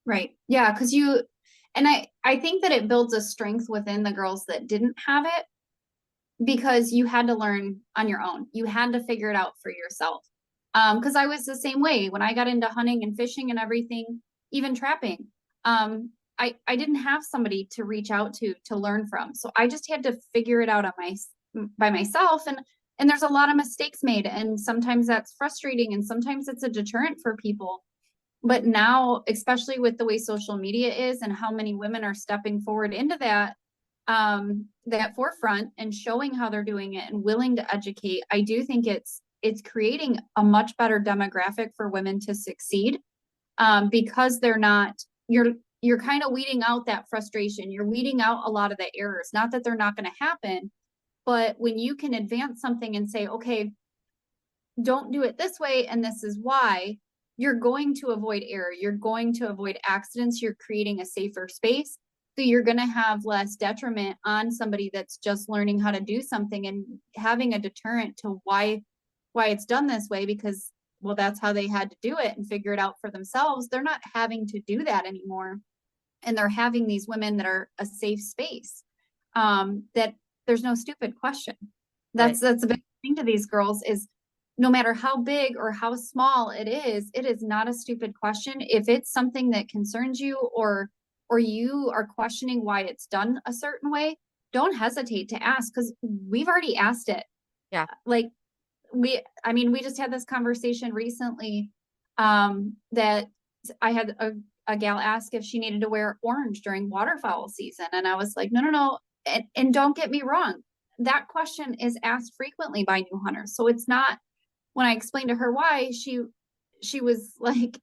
Right. Yeah, because I think that it builds a strength within the girls that didn't have it, because you had to learn on your own. You had to figure it out for yourself. Cause I was the same way when I got into hunting and fishing and everything, even trapping. I didn't have somebody to reach out to learn from. So I just had to figure it out by myself. And there's a lot of mistakes made. And sometimes that's frustrating and sometimes it's a deterrent for people. But now, especially with the way social media is and how many women are stepping forward into that forefront and showing how they're doing it and willing to educate, I do think it's creating a much better demographic for women to succeed, because they're not, you're kind of weeding out that frustration. You're weeding out a lot of the errors. Not that they're not going to happen, but when you can advance something and say, okay, don't do it this way, and this is why, you're going to avoid error. You're going to avoid accidents. You're creating a safer space. So you're going to have less detriment on somebody that's just learning how to do something and having a deterrent to why it's done this way, because, well, that's how they had to do it and figure it out for themselves. They're not having to do that anymore. And they're having these women that are a safe space, that there's no stupid question. That's a big thing to these girls is, no matter how big or how small it is not a stupid question. If it's something that concerns you or you are questioning why it's done a certain way, don't hesitate to ask, because we've already asked it. Yeah. Like we just had this conversation recently, that I had a gal ask if she needed to wear orange during waterfowl season. And I was like, no. And don't get me wrong. That question is asked frequently by new hunters. So it's not, when I explained to her why, she was like,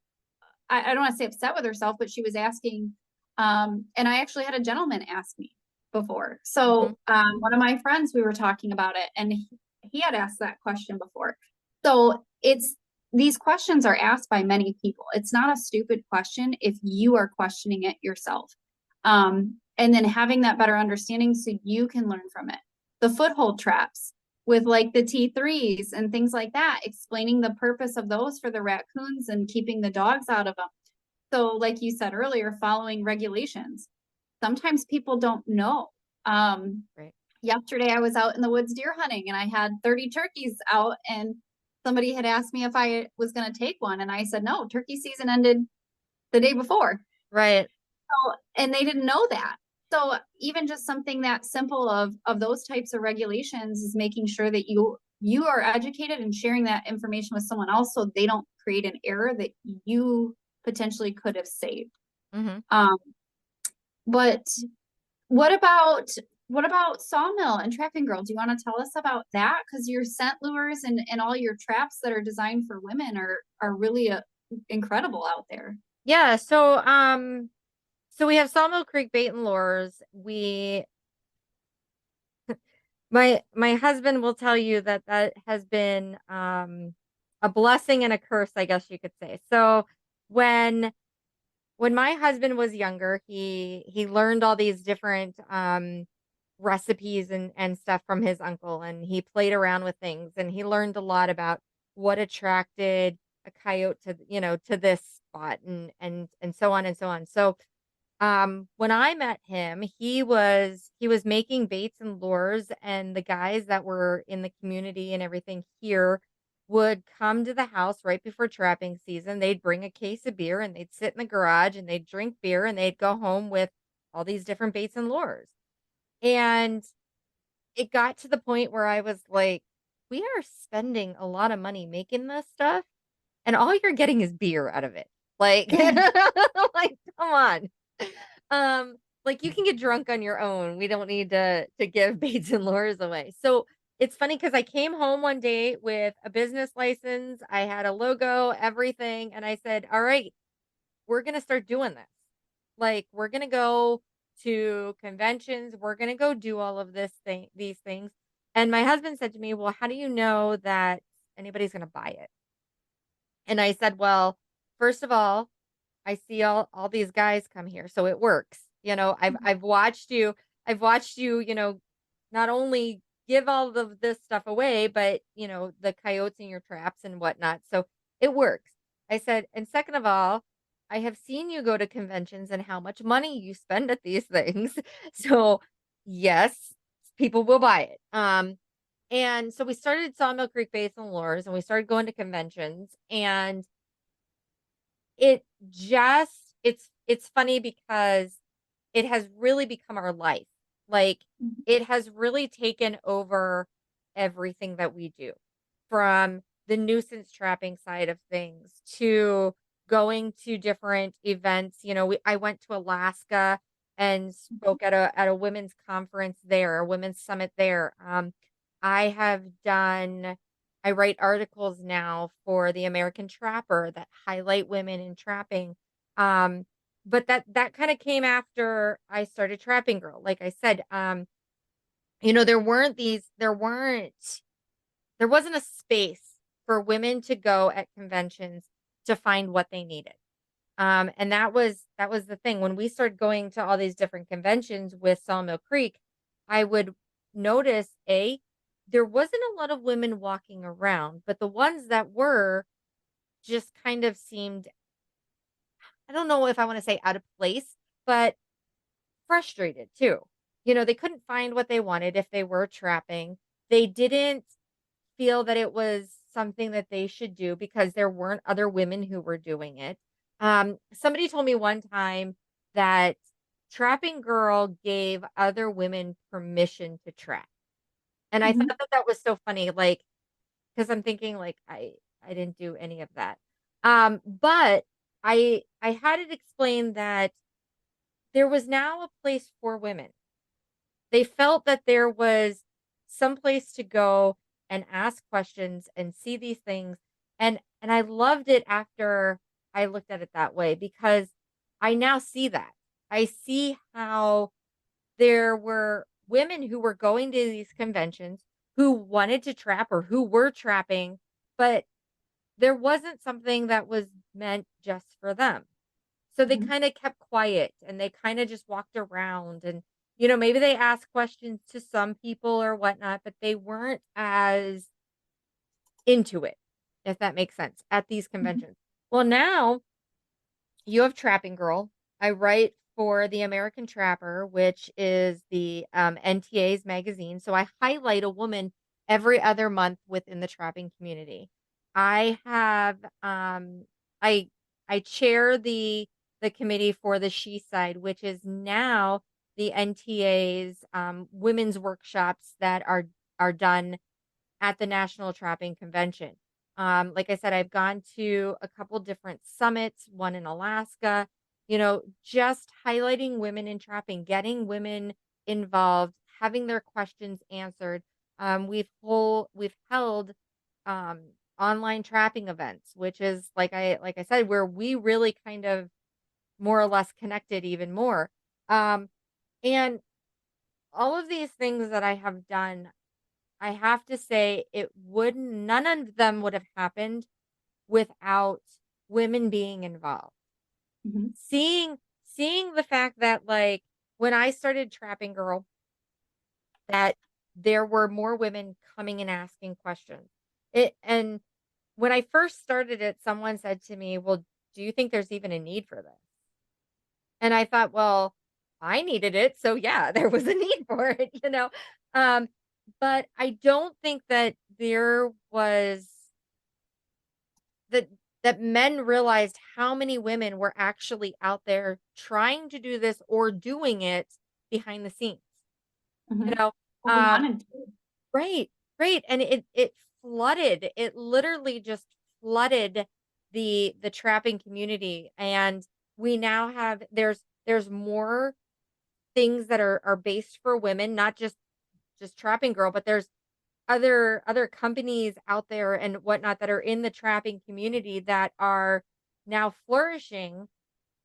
I don't want to say upset with herself, but she was asking, and I actually had a gentleman ask me before. So, one of my friends, we were talking about it, and he had asked that question before. So these questions are asked by many people. It's not a stupid question if you are questioning it yourself. And then having that better understanding so you can learn from it. The foothold traps with like the T3s and things like that, explaining the purpose of those for the raccoons and keeping the dogs out of them. So like you said earlier, following regulations. Sometimes people don't know. Yesterday I was out in the woods deer hunting and I had 30 turkeys out, and somebody had asked me if I was going to take one. And I said, no, turkey season ended the day before. Right. So, and they didn't know that. So even just something that simple of those types of regulations is making sure that you are educated and sharing that information with someone else so they don't create an error that you potentially could have saved. But what about Sawmill and Trapping Girl? Do you want to tell us about that? Because your scent lures and all your traps that are designed for women are really incredible out there. Yeah. So we have Sawmill Creek Bait and Lures. My husband will tell you that has been a blessing and a curse, I guess you could say. So when my husband was younger, he learned all these different recipes and stuff from his uncle, and he played around with things, and he learned a lot about what attracted a coyote to this spot and so on and so on. So when I met him, he was making baits and lures, and the guys that were in the community and everything here would come to the house right before trapping season. They'd bring a case of beer and they'd sit in the garage and they'd drink beer and they'd go home with all these different baits and lures. And it got to the point where I was like, we are spending a lot of money making this stuff, and all you're getting is beer out of it. Like, like, come on. Like, you can get drunk on your own. We don't need to give baits and lures away. So it's funny because I came home one day with a business license. I had a logo, everything. And I said, all right, we're going to start doing this. Like, we're going to go to conventions. We're going to go do all of these things. And my husband said to me, well, how do you know that anybody's going to buy it? And I said, well, first of all, I see all these guys come here, so it works. I've watched you, not only give all of this stuff away, but the coyotes in your traps and whatnot. So it works. I said, and second of all, I have seen you go to conventions and how much money you spend at these things. So yes, people will buy it. And so we started Sawmill Creek Baits and Lures, and we started going to conventions, and it just it's funny because it has really become our life. Like, Mhm. it has really taken over everything that we do, from the nuisance trapping side of things to going to different events. I went to Alaska and spoke at a women's conference there, a women's summit there. I have done I write articles now for the American Trapper that highlight women in trapping. Um, but that kind of came after I started Trapping Girl. Like I said, there wasn't a space for women to go at conventions to find what they needed. And that was the thing. When we started going to all these different conventions with Sawmill Creek, I would notice there wasn't a lot of women walking around, but the ones that were just kind of seemed, I don't know if I want to say out of place, but frustrated too. They couldn't find what they wanted if they were trapping. They didn't feel that it was something that they should do because there weren't other women who were doing it. Somebody told me one time that Trapping Girl gave other women permission to trap. And I thought Mhm. that was so funny, like, because I'm thinking, like, I didn't do any of that. But I had it explained that there was now a place for women. They felt that there was some place to go and ask questions and see these things, and I loved it after I looked at it that way, because I now see that. I see how there were women who were going to these conventions who wanted to trap or who were trapping, but there wasn't something that was meant just for them. So they Mhm. kinda kept quiet, and they kinda just walked around, and, maybe they asked questions to some people or whatnot, but they weren't as into it, if that makes sense, at these Mhm. conventions. Well, now you have Trapping Girl. I write for the American Trapper, which is the, NTA's magazine, so I highlight a woman every other month within the trapping community. I have, I I chair the committee for the She Side, which is now the NTA's, women's workshops that are done at the National Trapping Convention. Like I said, I've gone to a couple different summits, one in Alaska, just highlighting women in trapping, getting women involved, having their questions answered. We've held um, online trapping events, which is, like I said, where we really kind of more or less connected even more. Um, and all of these things that I have done, I have to say none of them would have happened without women being involved. Mhm. Seeing the fact that, like, when I started Trapping Girl, that there were more women coming and asking questions. And when I first started it, someone said to me, "Well, do you think there's even a need for this?" And I thought, "Well, I needed it, so yeah, there was a need for it." Um, but I don't think that there was that that men realized how many women were actually out there trying to do this or doing it behind the scenes. You Mhm. know, Well, we um, wanted to. right, right, and it flooded. It literally just flooded the trapping community, and we now have there's more things that are based for women, not just Trapping Girl, but there's other companies out there and whatnot that are in the trapping community that are now flourishing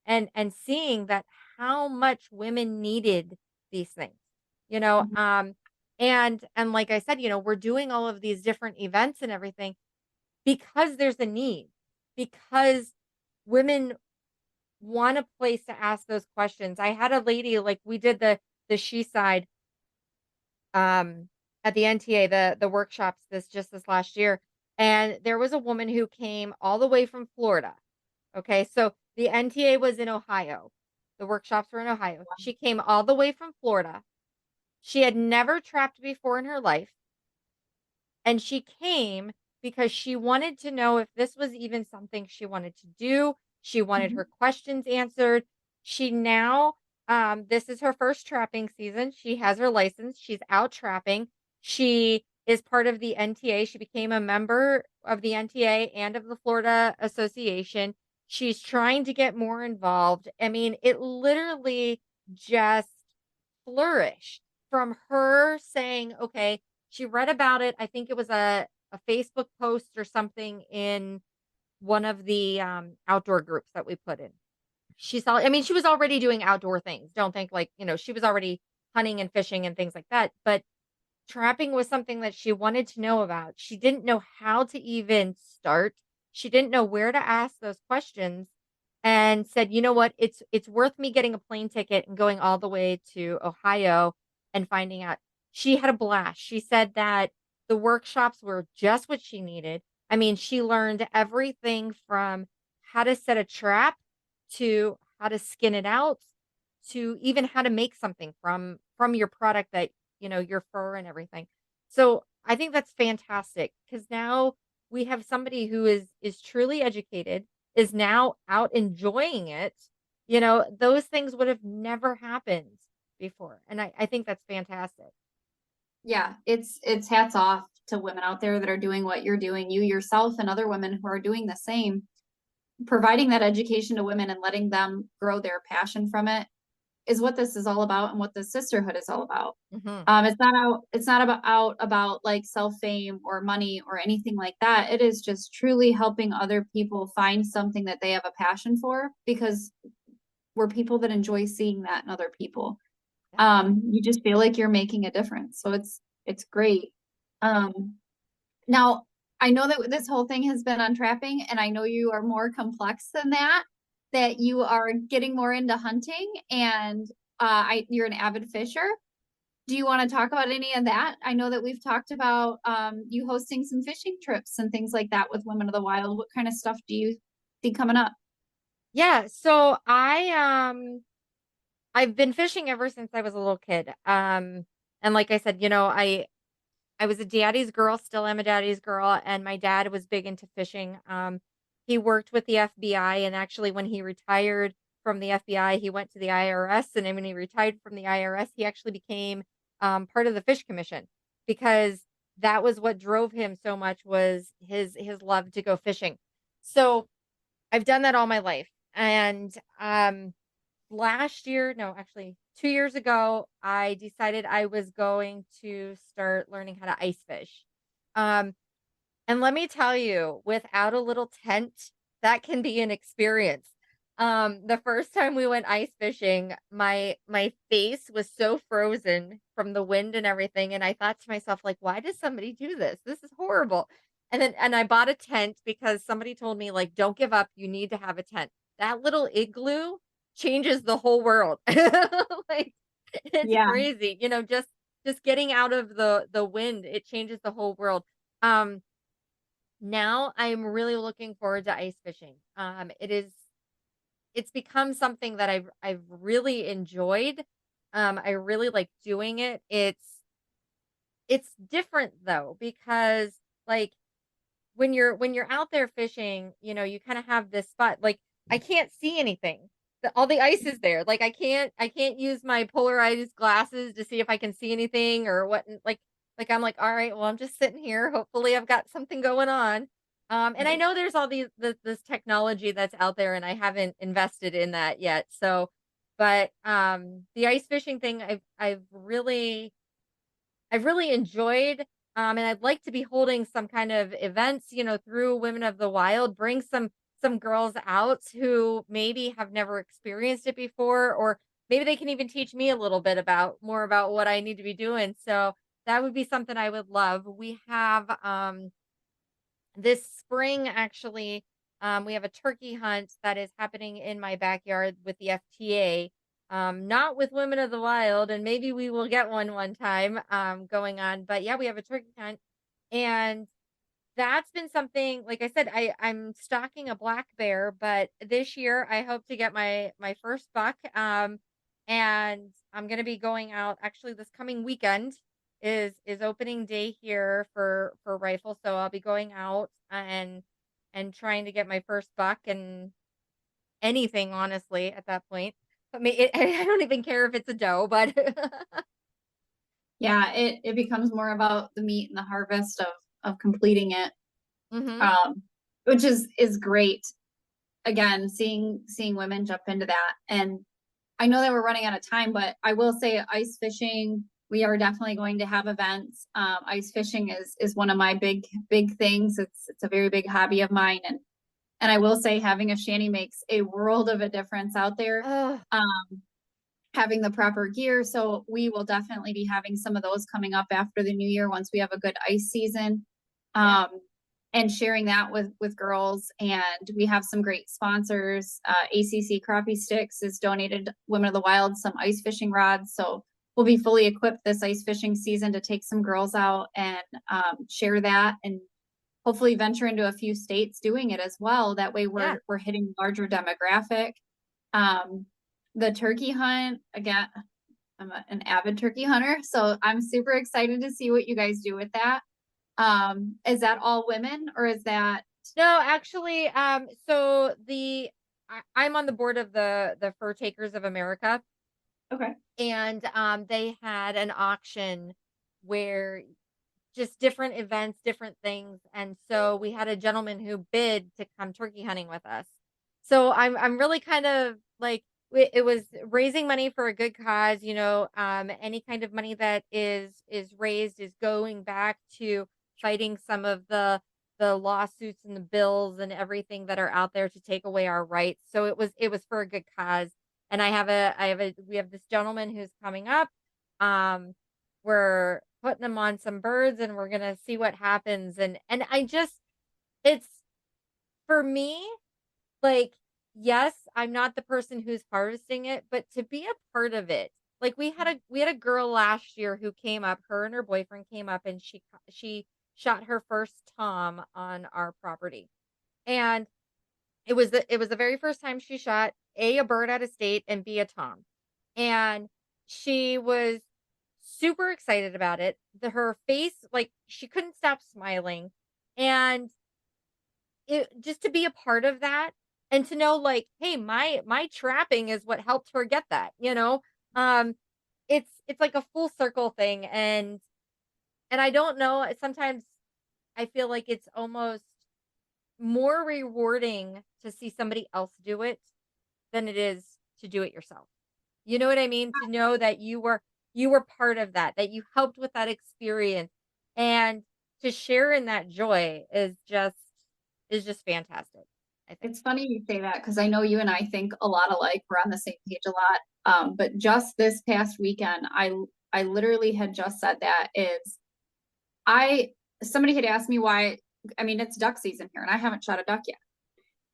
and seeing that how much women needed these things, you know, Mhm. um, and like I said, we're doing all of these different events and everything because there's a need, because women want a place to ask those questions. I had a lady, like, we did the She Side um, at the NTA, the workshops this last year, and there was a woman who came all the way from Florida. Okay, so the NTA was in Ohio. The workshops were in Ohio. She came all the way from Florida. She had never trapped before in her life. And she came because she wanted to know if this was even something she wanted to do. She wanted Mhm. her questions answered. She now, this is her first trapping season. She has her license. She's out trapping. She is part of the NTA. She became a member of the NTA and of the Florida Association. She's trying to get more involved. I mean, it literally just flourished from her saying, okay, she read about it. I think it was a Facebook post or something in one of the outdoor groups that we put in. She saw, I mean, she was already doing outdoor things. Don't think like, she was already hunting and fishing and things like that. But trapping was something that she wanted to know about. She didn't know how to even start. She didn't know where to ask those questions and said, "You know what? It's worth me getting a plane ticket and going all the way to Ohio and finding out." She had a blast. She said that the workshops were just what she needed. I mean, she learned everything from how to set a trap to how to skin it out to even how to make something from your product that your fur and everything. So I think that's fantastic because now we have somebody who is truly educated, is now out enjoying it. Those things would have never happened before. And I think that's fantastic. Yeah, it's hats off to women out there that are doing what you're doing, you yourself and other women who are doing the same. Providing that education to women and letting them grow their passion from it is what this is all about and what the sisterhood is all about. Hmm. It's not about like self-fame or money or anything like that. It is just truly helping other people find something that they have a passion for because we're people that enjoy seeing that in other people. You just feel like you're making a difference. So it's great. Um, Now, I know that this whole thing has been on trapping, and I know you are more complex than that, that you are getting more into hunting and you're an avid fisher. Do you want to talk about any of that? I know that we've talked about you hosting some fishing trips and things like that with Women of the Wild. What kind of stuff do you see coming up? Yeah. So I've been fishing ever since I was a little kid. And like I said, I was a daddy's girl, still am a daddy's girl, and my dad was big into fishing. He worked with the FBI, and actually, when he retired from the FBI, he went to the IRS. And then when he retired from the IRS, he actually became part of the Fish Commission because that was what drove him so much was his love to go fishing. So I've done that all my life, and last year, no, actually 2 years ago, I decided I was going to start learning how to ice fish. Um, and let me tell you, without a little tent, that can be an experience. The first time we went ice fishing, my face was so frozen from the wind and everything, and I thought to myself, like, why does somebody do this? This is horrible. And I bought a tent because somebody told me, like, don't give up, you need to have a tent. That little igloo changes the whole world. Like, it's Yeah. crazy, just getting out of the wind, it changes the whole world. Um, Now I'm really looking forward to ice fishing. It's become something that I've really enjoyed. I really like doing it. It's different though because like when you're out there fishing, you kind of have this spot like I can't see anything. All the ice is there. Like I can't use my polarized glasses to see if I can see anything or what like I'm like, all right, well, I'm just sitting here. Hopefully I've got something going on. And I know there's all this technology that's out there and I haven't invested in that yet. So but the ice fishing thing I've really enjoyed, and I'd like to be holding some kind of events, through Women of the Wild, bring some girls out who maybe have never experienced it before, or maybe they can even teach me a little bit more about what I need to be doing. So that would be something I would love. We have this spring actually, we have a turkey hunt that is happening in my backyard with the FTA. Not with Women of the Wild, and maybe we will get one time going on. But yeah, we have a turkey hunt, and that's been something. Like I said, I'm stalking a black bear, but this year I hope to get my first buck. And I'm gonna be going out actually this coming weekend is opening day here for rifle, so I'll be going out and trying to get my first buck and anything, honestly, at that point. I mean, I don't even care if it's a doe, but Yeah, it becomes more about the meat and the harvest of completing it, Mhm. which is great. Again, seeing women jump into that. And I know that we're running out of time, but I will say ice fishing, we are definitely going to have events. Ice fishing is one of my big things. It's a very big hobby of mine, and I will say having a shanty makes a world of a difference out there. Ugh. Having the proper gear. So we will definitely be having some of those coming up after the new year once we have a good ice season. Yeah. And sharing that with girls. And we have some great sponsors. ACC Crappie Sticks has donated Women of the Wild some ice fishing rods. So we'll be fully equipped this ice fishing season to take some girls out and share that, and hopefully venture into a few states doing it as well. That way Yeah. we're hitting larger demographic. The turkey hunt, again, I'm an avid turkey hunter, so I'm super excited to see what you guys do with that. Is that all women, or is that No, actually, so I'm on the board of the Fur Takers of America, okay? and they had an auction where just different events, different things, and so we had a gentleman who bid to come turkey hunting with us. So I'm really kind of like it was raising money for a good cause, any kind of money that is raised is going back to fighting some of the lawsuits and the bills and everything that are out there to take away our rights. So it was for a good cause. And we have this gentleman who's coming up. We're putting them on some birds and we're gonna see what happens. And I just it's for me, like, yes, I'm not the person who's harvesting it, but to be a part of it. Like we had a girl last year who came up, her and her boyfriend came up and she shot her first tom on our property. And it was the very first time she shot a bird out of state and b a tom. And she was super excited about it. Her face, like she couldn't stop smiling. And it just to be a part of that and to know like, hey, my trapping is what helped her get that. Um it's like a full circle thing. And I don't know, sometimes I feel like it's almost more rewarding to see somebody else do it than it is to do it yourself. You know what I mean? To know that you were part of that you helped with that experience, and to share in that joy is just fantastic, I think. It's funny you say that because I know you and I think a lot alike. We're on the same page a lot. But just this past weekend, I literally had just said that is somebody had asked me why. I mean, it's duck season here, and I haven't shot a duck yet.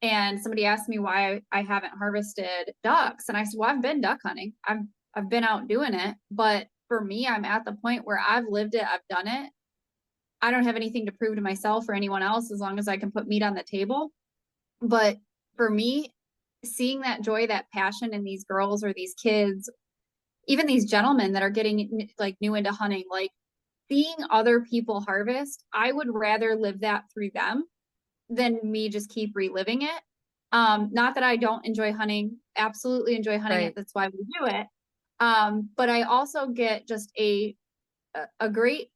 And somebody asked me why I haven't harvested ducks, and I said, "Well, I've been duck hunting. I've been out doing it, but for me, I'm at the point where I've lived it, I've done it. I don't have anything to prove to myself or anyone else as long as I can put meat on the table." But for me, seeing that joy, that passion in these girls or these kids, even these gentlemen that are getting like new into hunting, like seeing other people harvest, I would rather live that through them than me just keep reliving it. Not that I don't enjoy hunting, absolutely enjoy hunting it. Right. That's why we do it. But I also get just a great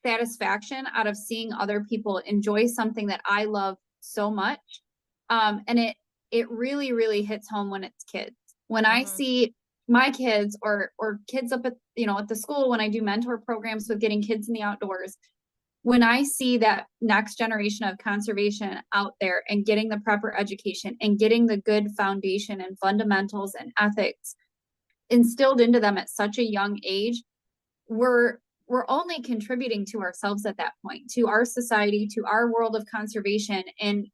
satisfaction out of seeing other people enjoy something that I love so much. And it really, really hits home when it's kids. When I Mhm. see my kids or kids up at at the school, when I do mentor programs with getting kids in the outdoors, when I see that next generation of conservation out there and getting the proper education and getting the good foundation and fundamentals and ethics instilled into them at such a young age, we're only contributing to ourselves at that point, to our society, to our world of conservation, and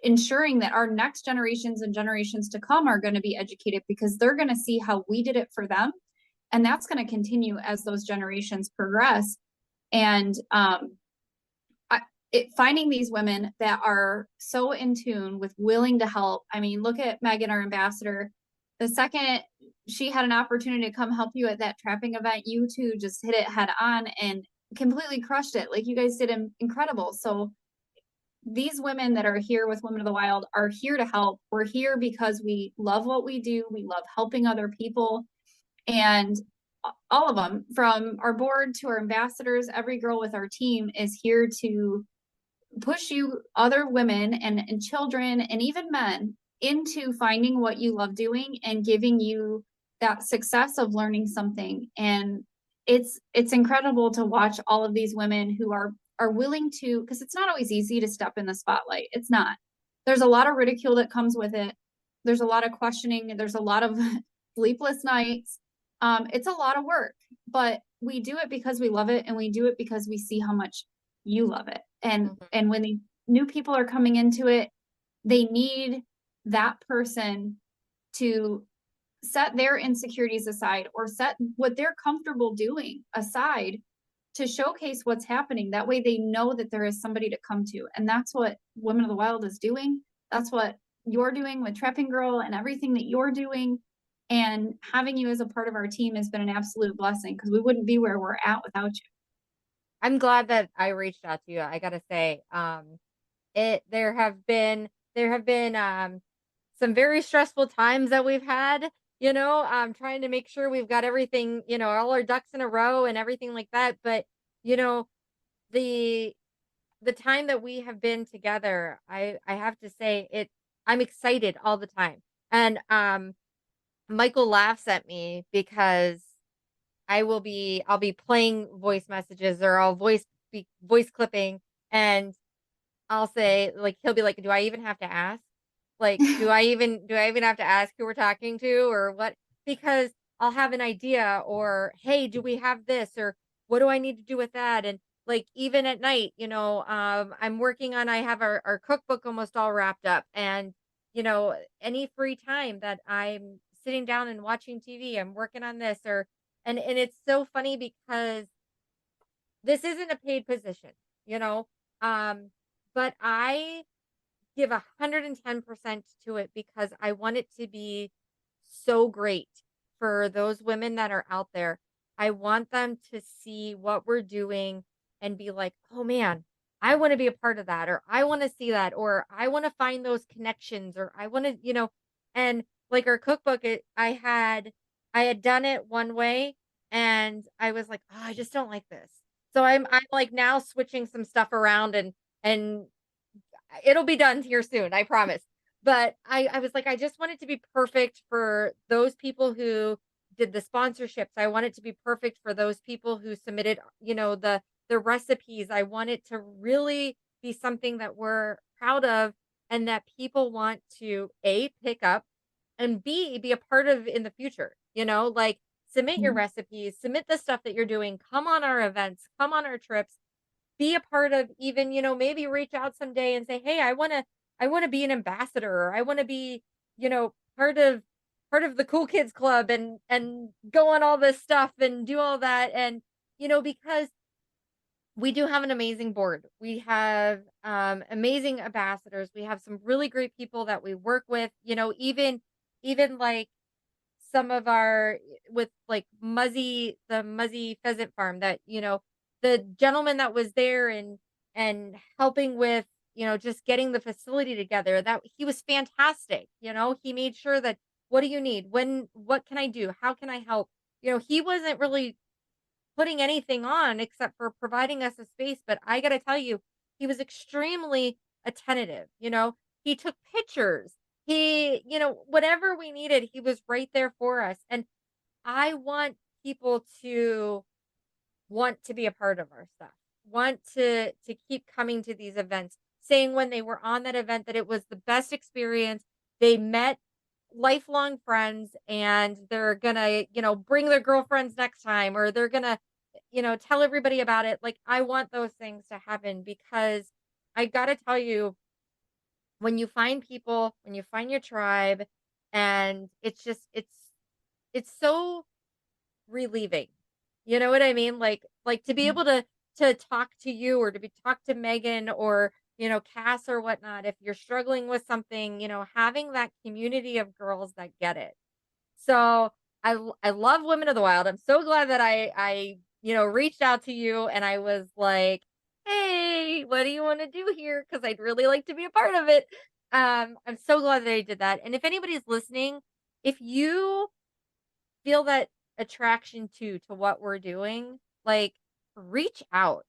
ensuring that our next generations and generations to come are going to be educated because they're going to see how we did it for them, and that's going to continue as those generations progress. And finding these women that are so in tune with willing to help. I mean, look at Megan, our ambassador. The second she had an opportunity to come help you at that trapping event, you two just hit it head on and completely crushed it. Like you guys did incredible. So these women that are here with Women of the Wild are here to help. We're here because we love what we do. We love helping other people. And all of them, from our board to our ambassadors, every girl with our team is here to push you, other women and children and even men, into finding what you love doing and giving you that success of learning something. And it's incredible to watch all of these women who are willing to, because it's not always easy to step in the spotlight. It's not. There's a lot of ridicule that comes with it. There's a lot of questioning. There's a lot of sleepless nights. It's a lot of work, but we do it because we love it, and we do it because we see how much you love it. And when the new people are coming into it, they need that person to set their insecurities aside or set what they're comfortable doing aside to showcase what's happening. That way they know that there is somebody to come to. And that's what Women of the Wild is doing. That's what you're doing with Trapping Girl and everything that you're doing. And having you as a part of our team has been an absolute blessing, because we wouldn't be where we're at without you. I'm glad that I reached out to you. I gotta say, there have been some very stressful times that we've had, trying to make sure we've got everything, all our ducks in a row and everything like that. But, you know, the time that we have been together, I have to say I'm excited all the time. And Michael laughs at me because I'll be playing voice messages, or I'll voice clipping, and I'll say, like, he'll be like, "Do I even have to ask? Like, do I even have to ask who we're talking to or what?" Because I'll have an idea, or, "Hey, do we have this?" or "What do I need to do with that?" And like, even at night, I have our cookbook almost all wrapped up, and any free time that I'm sitting down and watching TV, I'm working on this, and it's so funny because this isn't a paid position, you know, but I give 110% to it because I want it to be so great for those women that are out there. I want them to see what we're doing and be like, "Oh man, I want to be a part of that," or "I want to see that," or "I want to find those connections," or "I want to," and like our cookbook, I had done it one way, and I was like, "Oh, I just don't like this." So I'm like now switching some stuff around, and it'll be done here soon, I promise. But I was like, I just want it to be perfect for those people who did the sponsorships. I want it to be perfect for those people who submitted, the recipes. I want it to really be something that we're proud of, and that people want to A, pick up, and B, be a part of in the future. Like, submit your recipes, submit the stuff that you're doing, come on our events, come on our trips, be a part of, even, maybe reach out someday and say, "Hey, I want to be an ambassador, or I want to be, part of the cool kids club, and go on all this stuff and do all that." And because we do have an amazing board. We have amazing ambassadors. We have some really great people that we work with, even like some of our, with like the Muzzy Pheasant Farm, that, the gentleman that was there and helping with, just getting the facility together, that he was fantastic. He made sure that, "What do you need? What can I do? How can I help?" He wasn't really putting anything on except for providing us a space. But I got to tell you, he was extremely attentive. He took pictures. Whatever we needed, he was right there for us. And I want people to want to be a part of our stuff, want to keep coming to these events, saying when they were on that event that it was the best experience. They met lifelong friends, and they're gonna, bring their girlfriends next time, or they're gonna, tell everybody about it. Like, I want those things to happen, because I gotta tell you, when you find people, when you find your tribe, and it's so relieving. You know what I mean? Like to be able to talk to you, or talk to Megan, or Cass, or whatnot, if you're struggling with something, having that community of girls that get it. So I love Women of the Wild. I'm so glad that I reached out to you and I was like, "Hey, what do you want to do here? Because I'd really like to be a part of it." I'm so glad that I did that. And if anybody's listening, if you feel that attraction to what we're doing, like, reach out,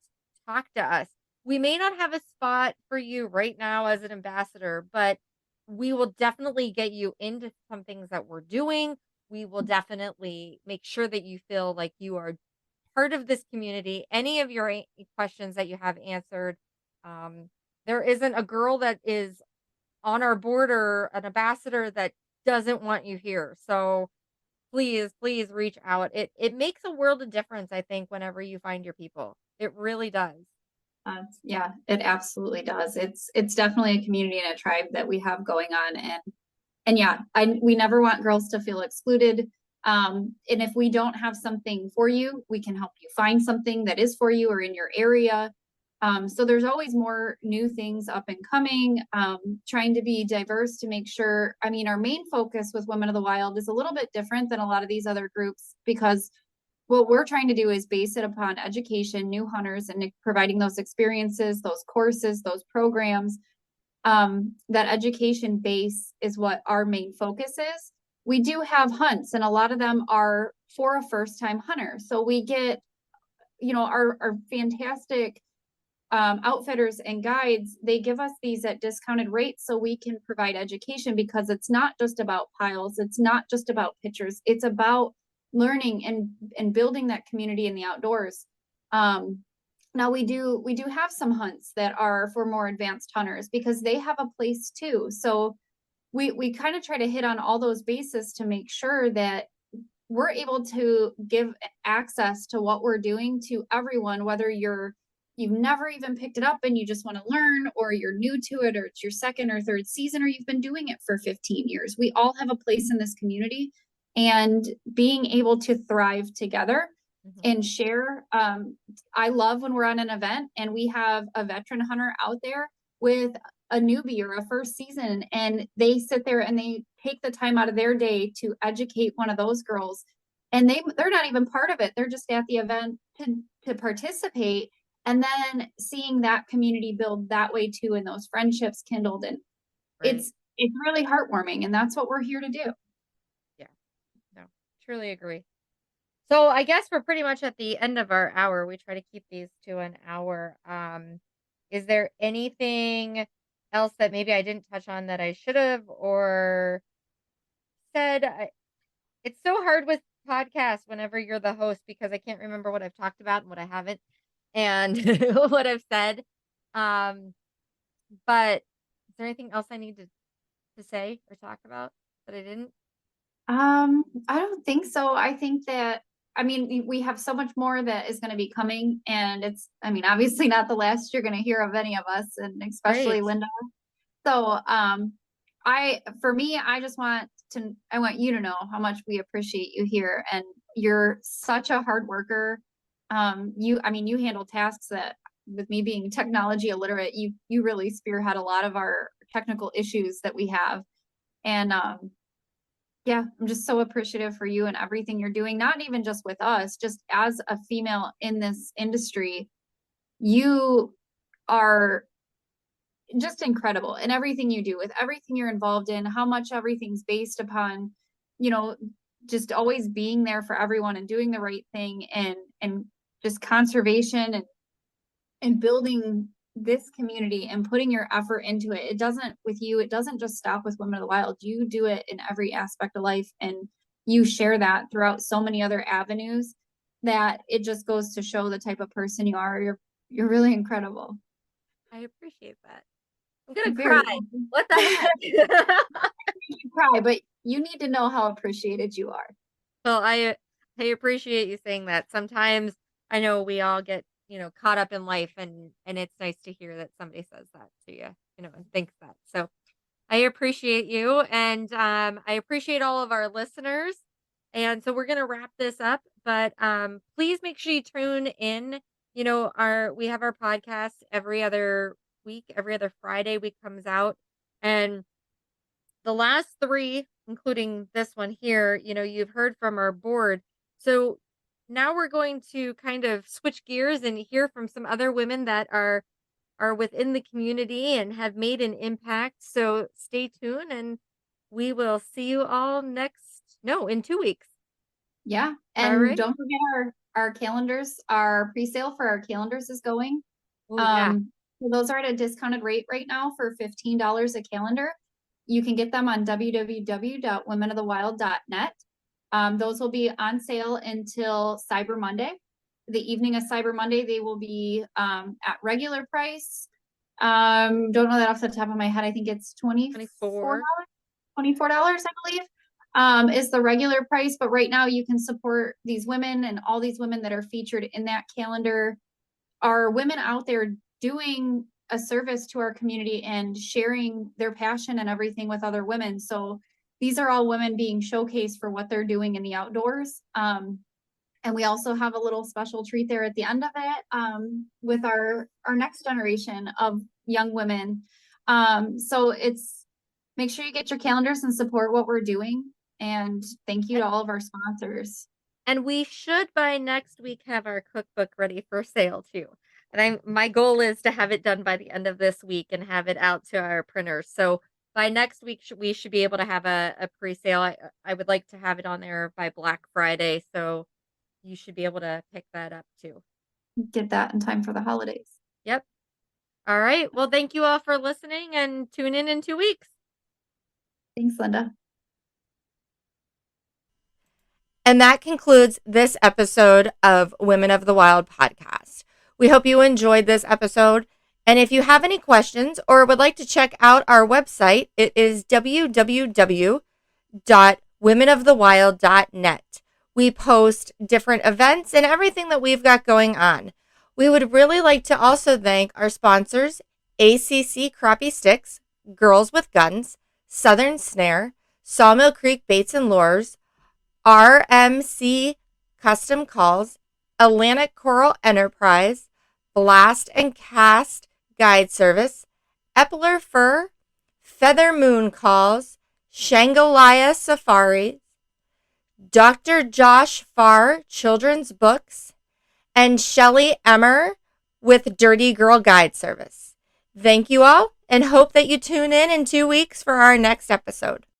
talk to us. We may not have a spot for you right now as an ambassador, but we will definitely get you into some things that we're doing. We will definitely make sure that you feel like you are part of this community. Any of your questions that you have answered. Um, there isn't a girl that is on our board or an ambassador that doesn't want you here. So please reach out. It makes a world of difference, I think, whenever you find your people. It really does. Yeah, it absolutely does. It's definitely a community and a tribe that we have going on, and yeah, we never want girls to feel excluded. And if we don't have something for you, we can help you find something that is for you or in your area. So there's always more new things up and coming, trying to be diverse to make sure. I mean, our main focus with Women of the Wild is a little bit different than a lot of these other groups because what we're trying to do is base it upon education, new hunters, and providing those experiences, those courses, those programs. That education base is what our main focus is. We do have hunts, and a lot of them are for a first-time hunter. So we get, our fantastic outfitters and guides, they give us these at discounted rates so we can provide education because it's not just about piles. It's not just about pictures. It's about learning and building that community in the outdoors. Now we do have some hunts that are for more advanced hunters because they have a place too. So we kind of try to hit on all those bases to make sure that we're able to give access to what we're doing to everyone, whether you've never even picked it up and you just want to learn, or you're new to it, or it's your second or third season, or you've been doing it for 15 years. We all have a place in this community, and being able to thrive together and share. I love when we're on an event and we have a veteran hunter out there with a newbie or a first season, and they sit there and they take the time out of their day to educate one of those girls, and they're not even part of it. They're just at the event to participate. And then seeing that community build that way too, and those friendships kindled, and Right. it's really heartwarming, and that's what we're here to do. Yeah. No, truly agree. So I guess we're pretty much at the end of our hour. We try to keep these to an hour. Is there anything else that maybe I didn't touch on that I should have or said? It's so hard with podcasts whenever you're the host because I can't remember what I've talked about and what I haven't, and what I've said. Um, but is there anything else I need to say or talk about that I didn't? I don't think so. I think that, I mean, we have so much more that is going to be coming, and it's, I mean, obviously not the last you're going to hear of any of us, and especially Right. Linda. So, for me, I want you to know how much we appreciate you here, and you're such a hard worker. You handle tasks that, with me being technology illiterate, you really spearhead a lot of our technical issues that we have. And, yeah, I'm just so appreciative for you and everything you're doing, not even just with us, just as a female in this industry. You are just incredible in everything you do, with everything you're involved in, how much everything's based upon, you know, just always being there for everyone and doing the right thing, and just conservation and building this community and putting your effort into it. It doesn't just stop with Women of the Wild. You do it in every aspect of life, and you share that throughout so many other avenues, that it just goes to show the type of person you are. You're really incredible. I appreciate that. I'm gonna Very cry. What the heck? You cry, but you need to know how appreciated you are. Well, I appreciate you saying that. Sometimes I know we all get, caught up in life and it's nice to hear that somebody says that to you, and thinks that. So I appreciate you, and I appreciate all of our listeners. And so we're gonna wrap this up, but please make sure you tune in. We have our podcast every other week, every other Friday week comes out, and the last 3 including this one here, you've heard from our board. So now we're going to kind of switch gears and hear from some other women that are within the community and have made an impact. So stay tuned and we will see you all in 2 weeks. Yeah. All And right. don't forget our calendars, our pre-sale for our calendars is going. Oh, yeah. So those are at a discounted rate right now for $15 a calendar. You can get them on www.womenofthewild.net. Those will be on sale until Cyber Monday. The evening of Cyber Monday, they will be at regular price. Don't know that off the top of my head. I think it's $24, I believe, is the regular price. But right now you can support these women, and all these women that are featured in that calendar are women out there doing a service to our community and sharing their passion and everything with other women. So these are all women being showcased for what they're doing in the outdoors. And we also have a little special treat there at the end of it, with our next generation of young women. So make sure you get your calendars and support what we're doing. And thank you to all of our sponsors. And we should by next week have our cookbook ready for sale too. And my goal is to have it done by the end of this week and have it out to our printers. So by next week we should be able to have a pre-sale. I would like to have it on there by Black Friday, so you should be able to pick that up too. Get that in time for the holidays. Yep. All right. Well, thank you all for listening and tune in 2 weeks. Thanks, Linda. And that concludes this episode of Women of the Wild podcast. We hope you enjoyed this episode. And if you have any questions or would like to check out our website, it is www.womenofthewild.net. We post different events and everything that we've got going on. We would really like to also thank our sponsors, ACC Crappie Sticks, Girls with Guns, Southern Snare, Sawmill Creek Baits and Lures, RMC Custom Calls, Atlantic Coral Enterprise, Blast and Cast Guide Service, Epler Fur, Feather Moon Calls, Shangri-La Safari, Dr. Josh Farr Children's Books, and Shelly Emmer with Dirty Girl Guide Service. Thank you all and hope that you tune in 2 weeks for our next episode.